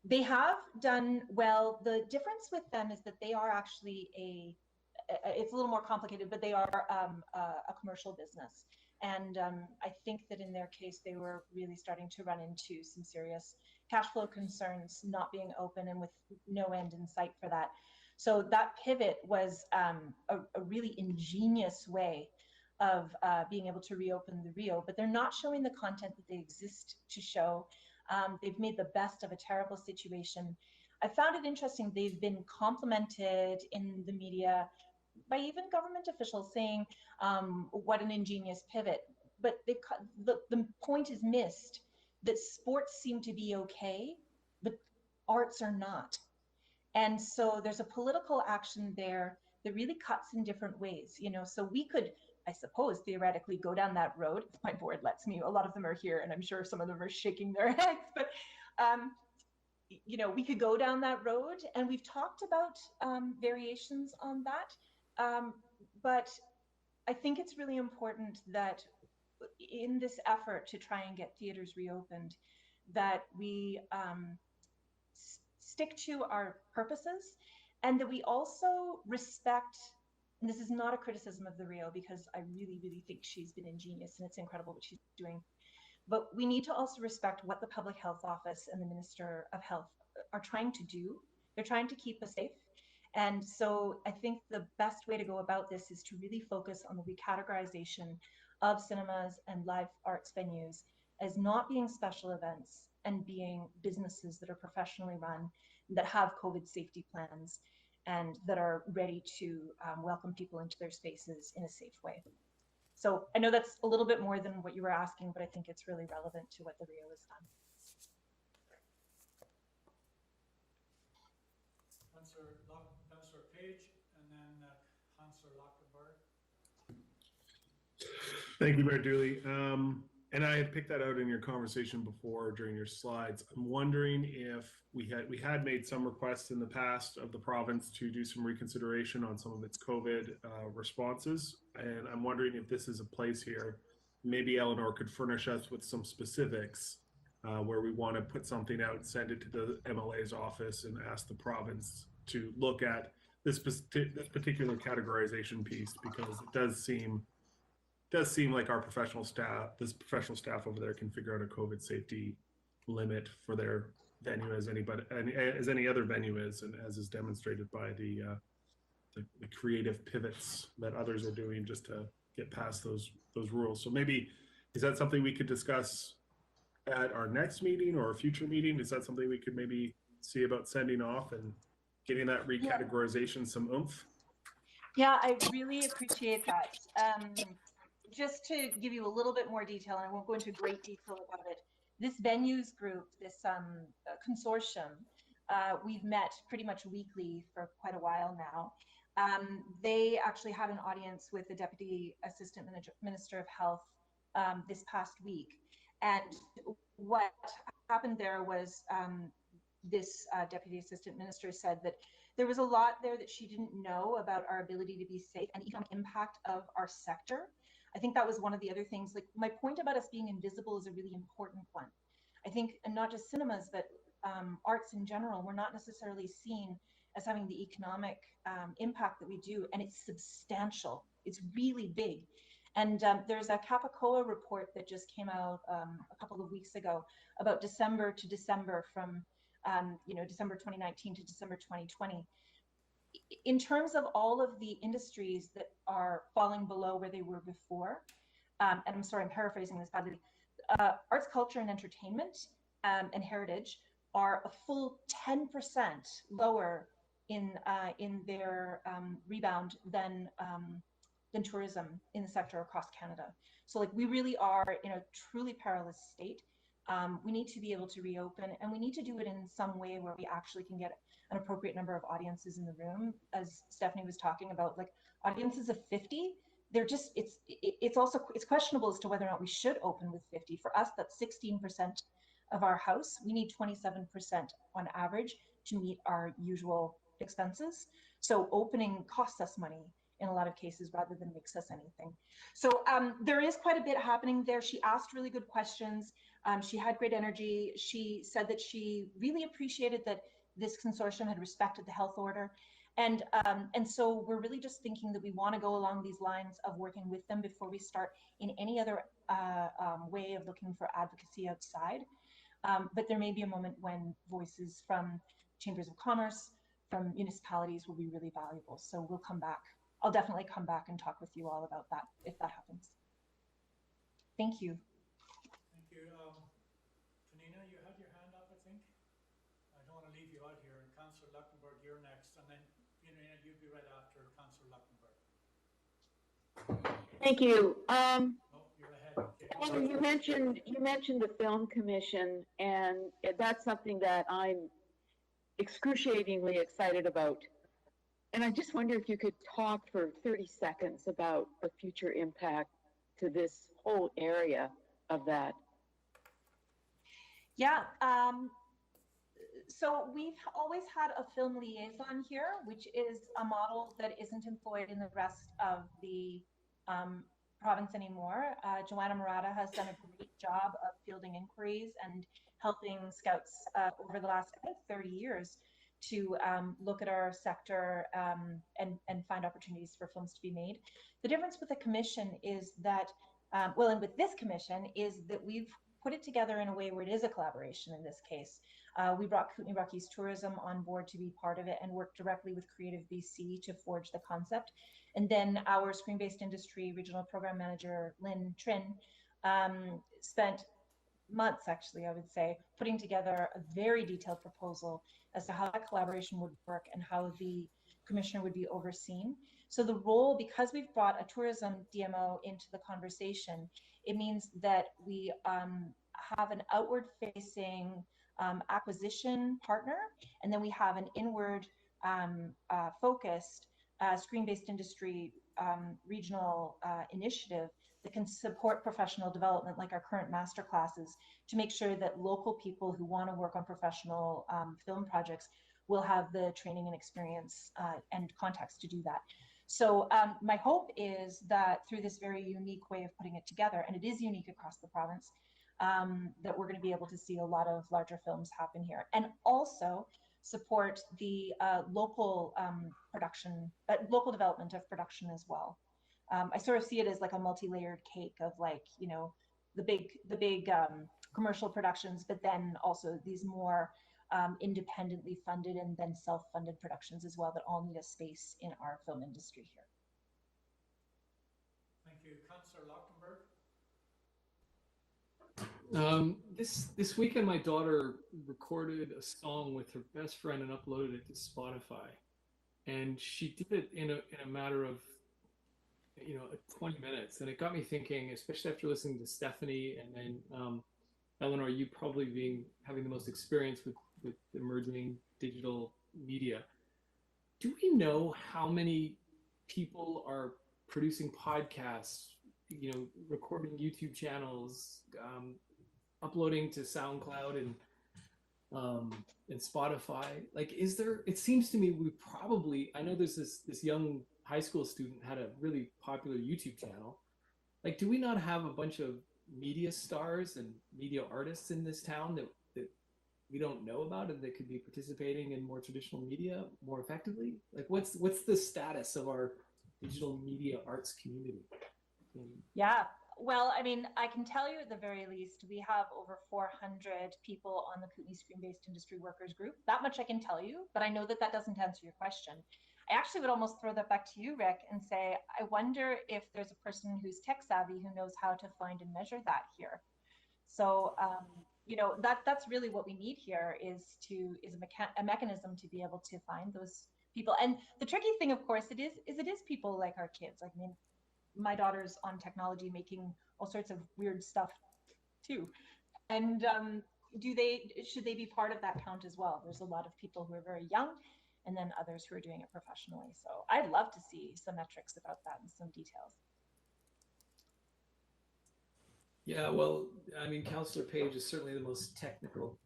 They have done well. The difference with them is that they are actually it's a little more complicated, but they are a commercial business. And I think that in their case, they were really starting to run into some serious cash flow concerns, not being open and with no end in sight for that. So that pivot was a really ingenious way of being able to reopen the Rio, but they're not showing the content that they exist to show. They've made the best of a terrible situation. I found it interesting. They've been complimented in the media by even government officials saying what an ingenious pivot. But the point is missed that sports seem to be okay, but arts are not. And so there's a political action there that really cuts in different ways. You know, so we could, I suppose, theoretically go down that road. If my board lets me. A lot of them are here, and I'm sure some of them are shaking their heads. But you know, we could go down that road, and we've talked about variations on that. But I think it's really important that in this effort to try and get theaters reopened, that we stick to our purposes, and that we also respect, and this is not a criticism of the Rio, because I really, really think she's been ingenious and it's incredible what she's doing. But we need to also respect what the Public Health Office and the Minister of Health are trying to do. They're trying to keep us safe. And so I think the best way to go about this is to really focus on the recategorization of cinemas and live arts venues as not being special events and being businesses that are professionally run, that have COVID safety plans, and that are ready to welcome people into their spaces in a safe way. So I know that's a little bit more than what you were asking, but I think it's really relevant to what the Rio has done. Councillor Page, and then Councillor Lochinvar. Thank you, Mayor Dooley. And I had picked that out in your conversation before during your slides. I'm wondering if we had made some requests in the past of the province to do some reconsideration on some of its COVID responses. And I'm wondering if this is a place here, maybe Eleanor could furnish us with some specifics where we want to put something out, send it to the MLA's office and ask the province to look at this particular categorization piece, because it does seem like our professional staff over there can figure out a COVID safety limit for their venue as any other venue is, and as is demonstrated by the creative pivots that others are doing just to get past those rules. So maybe, is that something we could discuss at our next meeting or a future meeting? Is that something we could maybe see about sending off and getting that recategorization some oomph? Yeah, I really appreciate that. Just to give you a little bit more detail, and I won't go into great detail about it, this venues group, this consortium, we've met pretty much weekly for quite a while now. They actually had an audience with the Deputy Assistant Minister of Health this past week. And what happened there was this Deputy Assistant Minister said that There was a lot there that she didn't know about our ability to be safe and the economic impact of our sector. I think that was one of the other things. Like, my point about us being invisible is a really important one. I think, and not just cinemas, but arts in general, we're not necessarily seen as having the economic impact that we do, and it's substantial. It's really big. And there's a Capicoa report that just came out a couple of weeks ago about December to December, from December 2019 to December 2020. In terms of all of the industries that are falling below where they were before, and I'm sorry, I'm paraphrasing this badly, arts, culture, and entertainment and heritage are a full 10% lower in their rebound than tourism in the sector across Canada. So like, we really are in a truly perilous state. We need to be able to reopen, and we need to do it in some way where we actually can get an appropriate number of audiences in the room. As Stephanie was talking about, like, audiences of 50, they're just, it's questionable as to whether or not we should open with 50. For us, that's 16% of our house. We need 27% on average to meet our usual expenses. So opening costs us money in a lot of cases rather than makes us anything. So there is quite a bit happening there. She asked really good questions. She had great energy. She said that she really appreciated that this consortium had respected the health order. And so we're really just thinking that we want to go along these lines of working with them before we start in any other way of looking for advocacy outside. But there may be a moment when voices from chambers of commerce, from municipalities will be really valuable. So we'll come back. I'll definitely come back and talk with you all about that if that happens. Thank you. Thank you. Janina, you had your hand up, I think. I don't want to leave you out here. Councillor Luxembourg, you're next, and then Janina, you'd be right after Councillor Luxembourg. Thank you. You're ahead. Okay. Well, you mentioned the Film Commission, and that's something that I'm excruciatingly excited about. And I just wonder if you could talk for 30 seconds about the future impact to this whole area of that. Yeah. So we've always had a film liaison here, which is a model that isn't employed in the rest of the province anymore. Joanna Murata has done a great job of fielding inquiries and helping Scouts over the last, I think, 30 years to look at our sector and find opportunities for films to be made. The difference with the commission is that, and with this commission, is that we've put it together in a way where it is a collaboration in this case. We brought Kootenai Rockies Tourism on board to be part of it and worked directly with Creative BC to forge the concept. And then our screen-based industry regional program manager, Lynn Trin, spent months, actually, I would say, putting together a very detailed proposal as to how that collaboration would work and how the commissioner would be overseen. So the role, because we've brought a tourism DMO into the conversation, it means that we have an outward-facing acquisition partner, and then we have an inward focused screen-based industry regional initiative that can support professional development, like our current master classes, to make sure that local people who want to work on professional film projects will have the training and experience and contacts to do that. So my hope is that through this very unique way of putting it together, and it is unique across the province, that we're going to be able to see a lot of larger films happen here, and also support the local production, local development of production as well. I sort of see it as like a multi-layered cake of, like, you know, the big commercial productions, but then also these more independently funded and then self-funded productions as well that all need a space in our film industry here. Thank you. Councillor Lockenberg. This weekend, my daughter recorded a song with her best friend and uploaded it to Spotify, and she did it in a matter of 20 minutes, and it got me thinking, especially after listening to Stephanie and then Eleanor, you probably having the most experience with emerging digital media. Do we know how many people are producing podcasts, recording YouTube channels, uploading to SoundCloud, and and Spotify. Like, is there? It seems to me we probably. I know there's this young high school student had a really popular YouTube channel. Like, do we not have a bunch of media stars and media artists in this town that we don't know about and that could be participating in more traditional media more effectively? Like, what's the status of our digital media arts community? Yeah, well, I mean, I can tell you at the very least, we have over 400 people on the Kootenai Screen-Based Industry Workers Group. That much I can tell you, but I know that that doesn't answer your question. I actually would almost throw that back to you, Rick, and say, I wonder if there's a person who's tech savvy who knows how to find and measure that here. So, you know, that's really what we need here is a mechanism to be able to find those people. And the tricky thing, of course, it is people like our kids. Like, I mean, my daughter's on technology making all sorts of weird stuff too. And should they be part of that count as well? There's a lot of people who are very young and then others who are doing it professionally. So I'd love to see some metrics about that and some details. Yeah, well, I mean, Councillor Page is certainly the most technical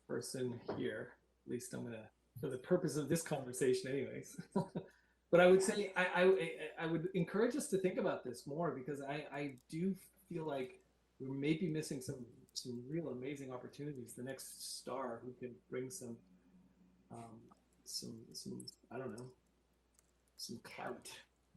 person here. At least I'm gonna, for the purpose of this conversation, anyways. But I would say I would encourage us to think about this more, because I do feel like we may be missing some real amazing opportunities. The next star who can bring some I don't know, some clout.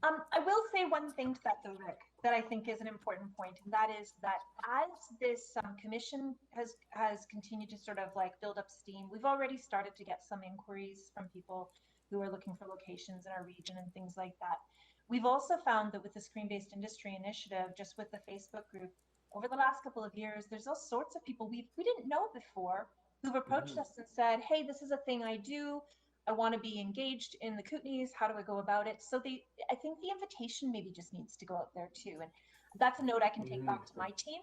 I will say one thing to that though, Rick, that I think is an important point, and that is that as this commission has continued to sort of like build up steam, we've already started to get some inquiries from people who are looking for locations in our region and things like that. We've also found that with the Screen-Based Industry Initiative, just with the Facebook group, over the last couple of years, there's all sorts of people we didn't know before who've approached us and said, hey, this is a thing I do. I want to be engaged in the Kootenays. How do I go about it? So I think the invitation maybe just needs to go out there too. And that's a note I can take back to my team.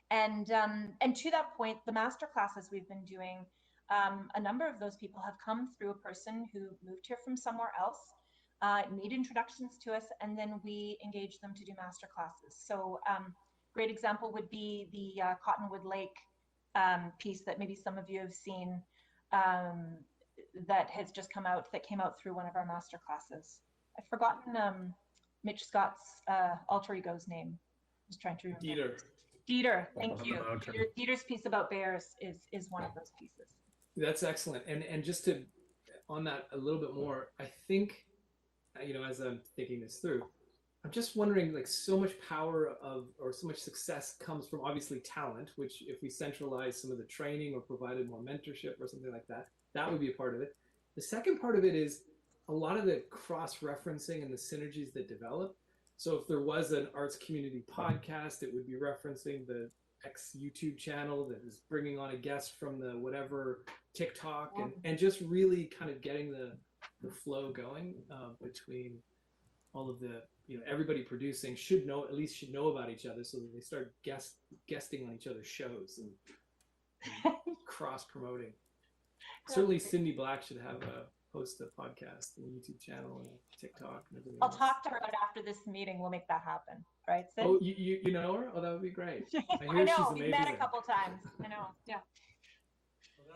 And to that point, the master classes we've been doing, a number of those people have come through a person who moved here from somewhere else, made introductions to us, and then we engaged them to do master classes. So great example would be the Cottonwood Lake piece that maybe some of you have seen that has just come out, that came out through one of our master classes. I've forgotten Mitch Scott's alter ego's name. I was trying to remember. Dieter, thank you. Dieter's piece about bears is one of those pieces. That's excellent. And just to, on that a little bit more, I think, you know, as I'm thinking this through, I'm just wondering, like, so much power or so much success comes from obviously talent, which if we centralize some of the training or provided more mentorship or something like that, that would be a part of it. The second part of it is a lot of the cross-referencing and the synergies that develop. So if there was an arts community podcast, it would be referencing the X YouTube channel that is bringing on a guest from the whatever TikTok, and just really kind of getting the flow going between all of the, you know, everybody producing should know about each other, so that they start guesting on each other's shows and cross promoting. Certainly Cindy Black should have host a podcast and a YouTube channel and a TikTok and everything. I'll talk to her after this meeting. We'll make that happen, right, Sid? Oh, you know her? Oh, that would be great. I know, we've met a couple times. I know, yeah. Well,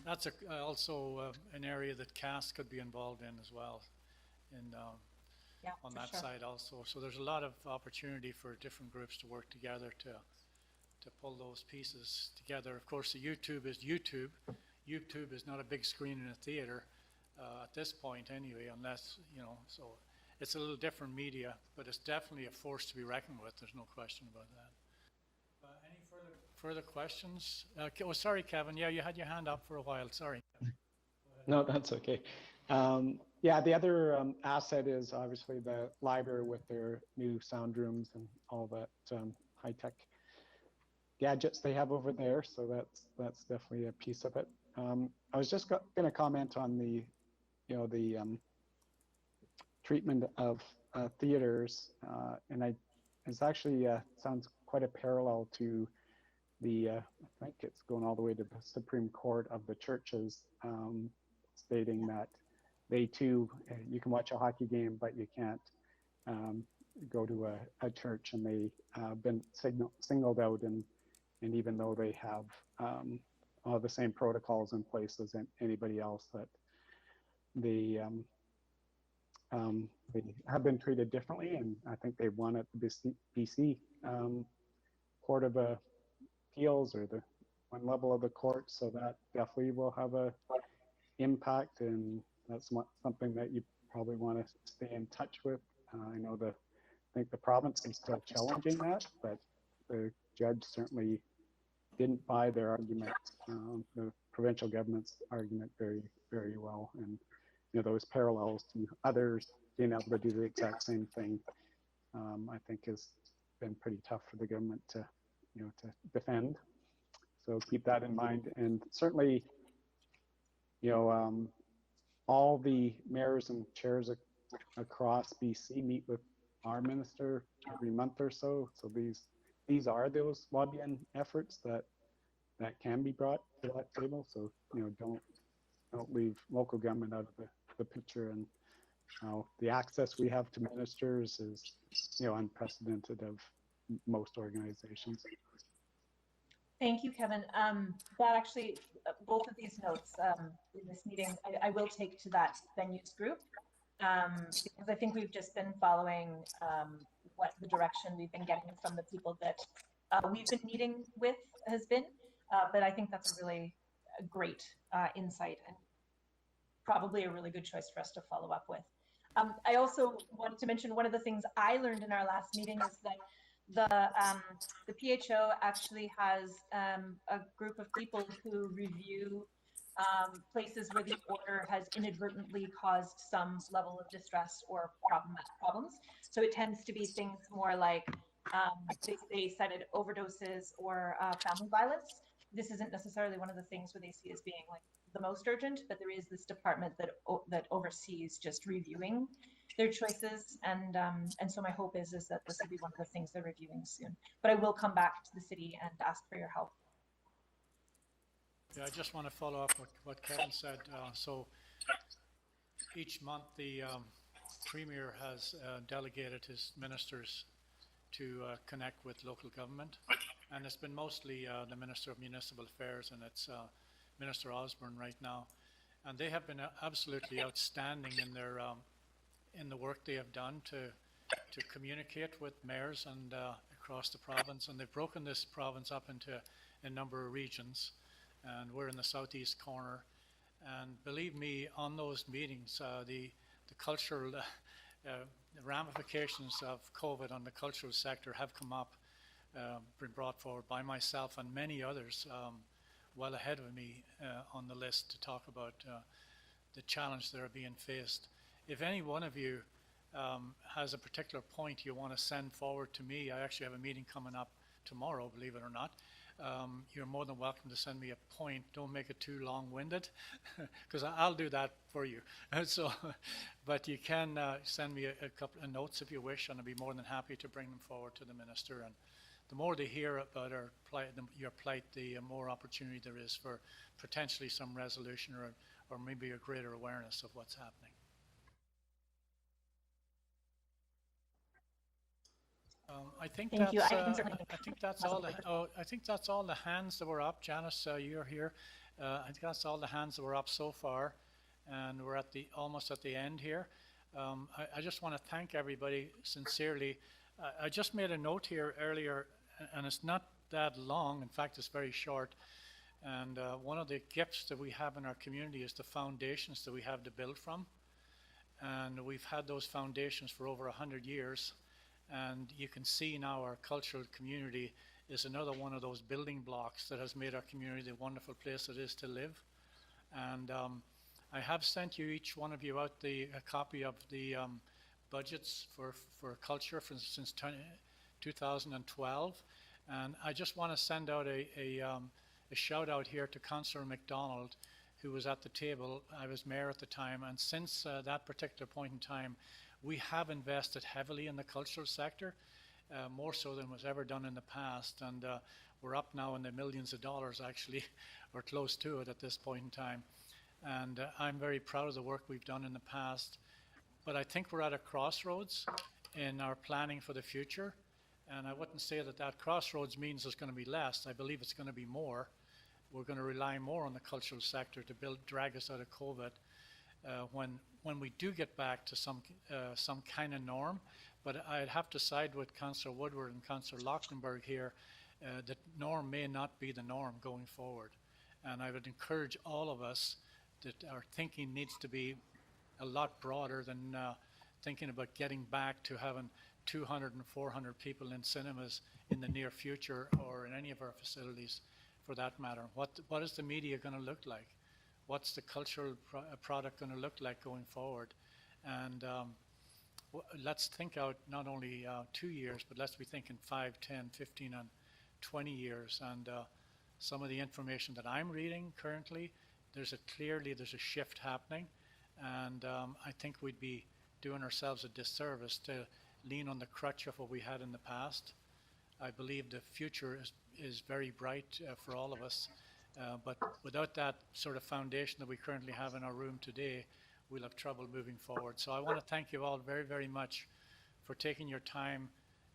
that's also an area that CAST could be involved in as well, and on that side also. So there's a lot of opportunity for different groups to work together to pull those pieces together. Of course, the YouTube is YouTube. YouTube is not a big screen in a theater at this point anyway, unless, you know, so it's a little different media, but it's definitely a force to be reckoned with. There's no question about that. Any further questions? Oh, sorry, Kevin. Yeah, you had your hand up for a while. Sorry. No, that's okay. Yeah, the other asset is obviously the library with their new sound rooms and all that high-tech gadgets they have over there. So that's definitely a piece of it. I was just going to comment on the, you know, the treatment of theaters, and it's actually sounds quite a parallel to the, I think it's going all the way to the Supreme Court of the churches, stating that they too, you can watch a hockey game, but you can't go to a church, and they been singled out, and even though they have all the same protocols in place as anybody else, that they have been treated differently, and I think they won at the BC Court of Appeals, or the one level of the court, so that definitely will have a impact, and that's something that you probably want to stay in touch with. I know I think the province is still challenging that, but the judge certainly didn't buy their argument, the provincial government's argument, very, very well. And those parallels to others being able to do the exact same thing, I think has been pretty tough for the government to defend. So keep that in mind. And certainly, all the mayors and chairs across BC meet with our minister every month or so. So these are those lobbying efforts that can be brought to that table. So don't leave local government out of the picture. And the access we have to ministers is unprecedented of most organizations. Thank you, Kevin. That actually, both of these notes in this meeting, I will take to that venues group, because I think we've just been following what the direction we've been getting from the people that we've been meeting with has been. But I think that's a really great insight, and probably a really good choice for us to follow up with. I also wanted to mention one of the things I learned in our last meeting is that the PHO actually has a group of people who review places where the order has inadvertently caused some level of distress or problems. So it tends to be things more like they cited overdoses or family violence. This isn't necessarily one of the things where they see as being like the most urgent, but there is this department that oversees just reviewing their choices, and so my hope is that this will be one of the things they're reviewing soon. But I will come back to the city and ask for your help. Yeah, I just want to follow up what Kevin said. So each month the Premier has delegated his ministers to connect with local government, and it's been mostly the Minister of Municipal Affairs, and it's Minister Osborne right now, and they have been absolutely outstanding in their in the work they have done to communicate with mayors and across the province. And they've broken this province up into a number of regions, and we're in the southeast corner. And believe me, on those meetings, the cultural ramifications of COVID on the cultural sector have come up, been brought forward by myself and many others well ahead of me on the list to talk about the challenge that are being faced. If any one of you has a particular point you want to send forward to me, I actually have a meeting coming up tomorrow, believe it or not. You're more than welcome to send me a point. Don't make it too long-winded, because I'll do that for you. So, but you can send me a couple of notes if you wish, and I'd be more than happy to bring them forward to the minister. And the more they hear about our plight, your plight, the more opportunity there is for potentially some resolution or maybe a greater awareness of what's happening. I think Thank you. I think that's all. I think that's all the hands that were up. Janice, you're here. I think that's all the hands that were up so far, and we're at almost at the end here. I just want to thank everybody sincerely. I just made a note here earlier, and it's not that long. In fact, it's very short. And one of the gifts that we have in our community is the foundations that we have to build from. And we've had those foundations for over 100 years. And you can see now our cultural community is another one of those building blocks that has made our community the wonderful place it is to live. And I have sent you, each one of you, out a copy of the budgets for culture since 2012. And I just want to send out a shout out here to Councillor MacDonald, who was at the table. I was mayor at the time, and since that particular point in time, we have invested heavily in the cultural sector, more so than was ever done in the past. And we're up now in the millions of dollars, actually, or close to it at this point in time. And I'm very proud of the work we've done in the past. But I think we're at a crossroads in our planning for the future. And I wouldn't say that crossroads means there's going to be less. I believe it's going to be more. we're going to rely more on the cultural sector to drag us out of COVID when we do get back to some kind of norm. But I'd have to side with Councillor Woodward and Councillor Lockenberg here that norm may not be the norm going forward. And I would encourage all of us that our thinking needs to be a lot broader than thinking about getting back to having 200 and 400 people in cinemas in the near future, or in any of our facilities for that matter. What is the media going to look like? What's the cultural product going to look like going forward? And let's think out not only 2 years, but let's be thinking 5, 10, 15, and 20 years. And some of the information that I'm reading currently, there's a shift happening. And I think we'd be doing ourselves a disservice to lean on the crutch of what we had in the past. I believe the future is very bright for all of us. But without that sort of foundation that we currently have in our room today, we'll have trouble moving forward. So I want to thank you all very, very much for taking your time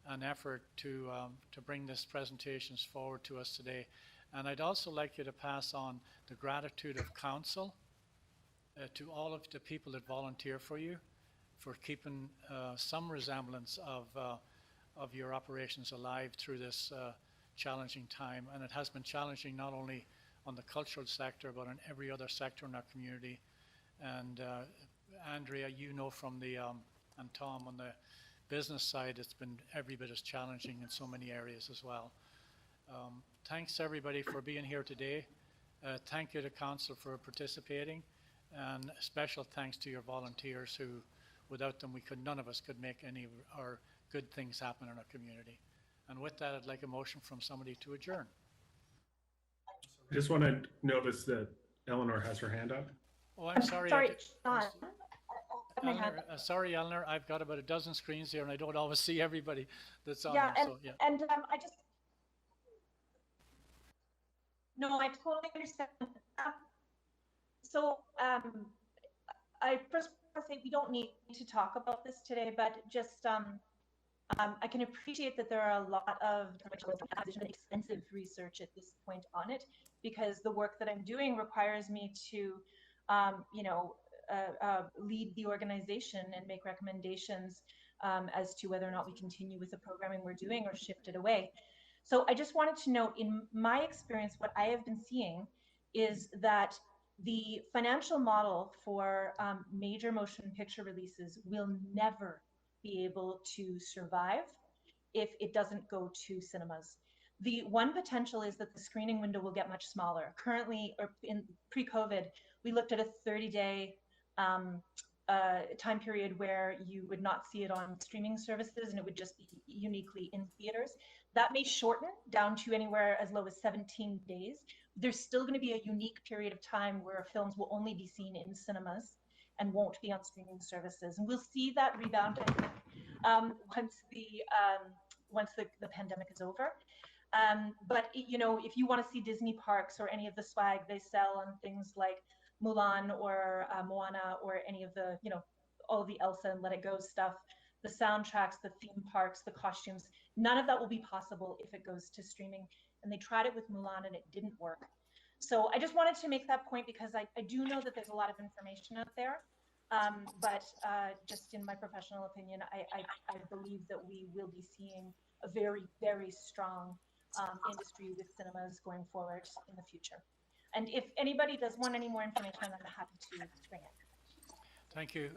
and effort to bring this presentations forward to us today. And I'd also like you to pass on the gratitude of council to all of the people that volunteer for you, for keeping some resemblance of your operations alive through this challenging time. And it has been challenging not only on the cultural sector, but in every other sector in our community. And Andrea, you know from the, and Tom, on the business side, it's been every bit as challenging in so many areas as well. Thanks everybody for being here today. Thank you to Council for participating, and a special thanks to your volunteers who, without them, none of us could make any of our good things happen in our community. And with that, I'd like a motion from somebody to adjourn. I just want to notice that Eleanor has her hand up. Oh, I'm sorry. Sorry, Sean. Eleanor, sorry, Eleanor. I've got about a dozen screens here, and I don't always see everybody that's on. Yeah, them, and, so, yeah. and I just, no, I totally understand. I first want to say we don't need to talk about this today, but just I can appreciate that there are a lot of extensive research at this point on it, because the work that I'm doing requires me to, lead the organization and make recommendations as to whether or not we continue with the programming we're doing or shift it away. So I just wanted to note, in my experience, what I have been seeing is that the financial model for major motion picture releases will never be able to survive if it doesn't go to cinemas. The one potential is that the screening window will get much smaller. Currently, or in pre-COVID, we looked at a 30-day time period where you would not see it on streaming services and it would just be uniquely in theaters. That may shorten down to anywhere as low as 17 days. There's still going to be a unique period of time where films will only be seen in cinemas and won't be on streaming services. And we'll see that rebound, I think, once the pandemic is over. But if you want to see Disney parks or any of the swag they sell on things like Mulan or Moana or any of the, all of the Elsa and Let It Go stuff, the soundtracks, the theme parks, the costumes, none of that will be possible if it goes to streaming. And they tried it with Mulan and it didn't work. So I just wanted to make that point, because I do know that there's a lot of information out there. But just in my professional opinion, I believe that we will be seeing a very, very strong industry with cinemas going forward in the future. And if anybody does want any more information, I'm happy to bring it. Thank you.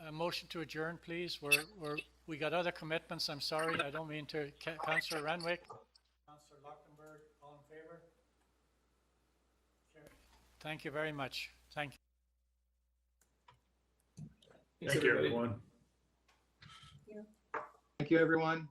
A motion to adjourn, please. We got other commitments. I'm sorry. I don't mean to. Councillor Renwick. Councillor Lockenberg, all in favor? Sure. Thank you very much. Thank you. Thank you, everyone. Thank you, everyone.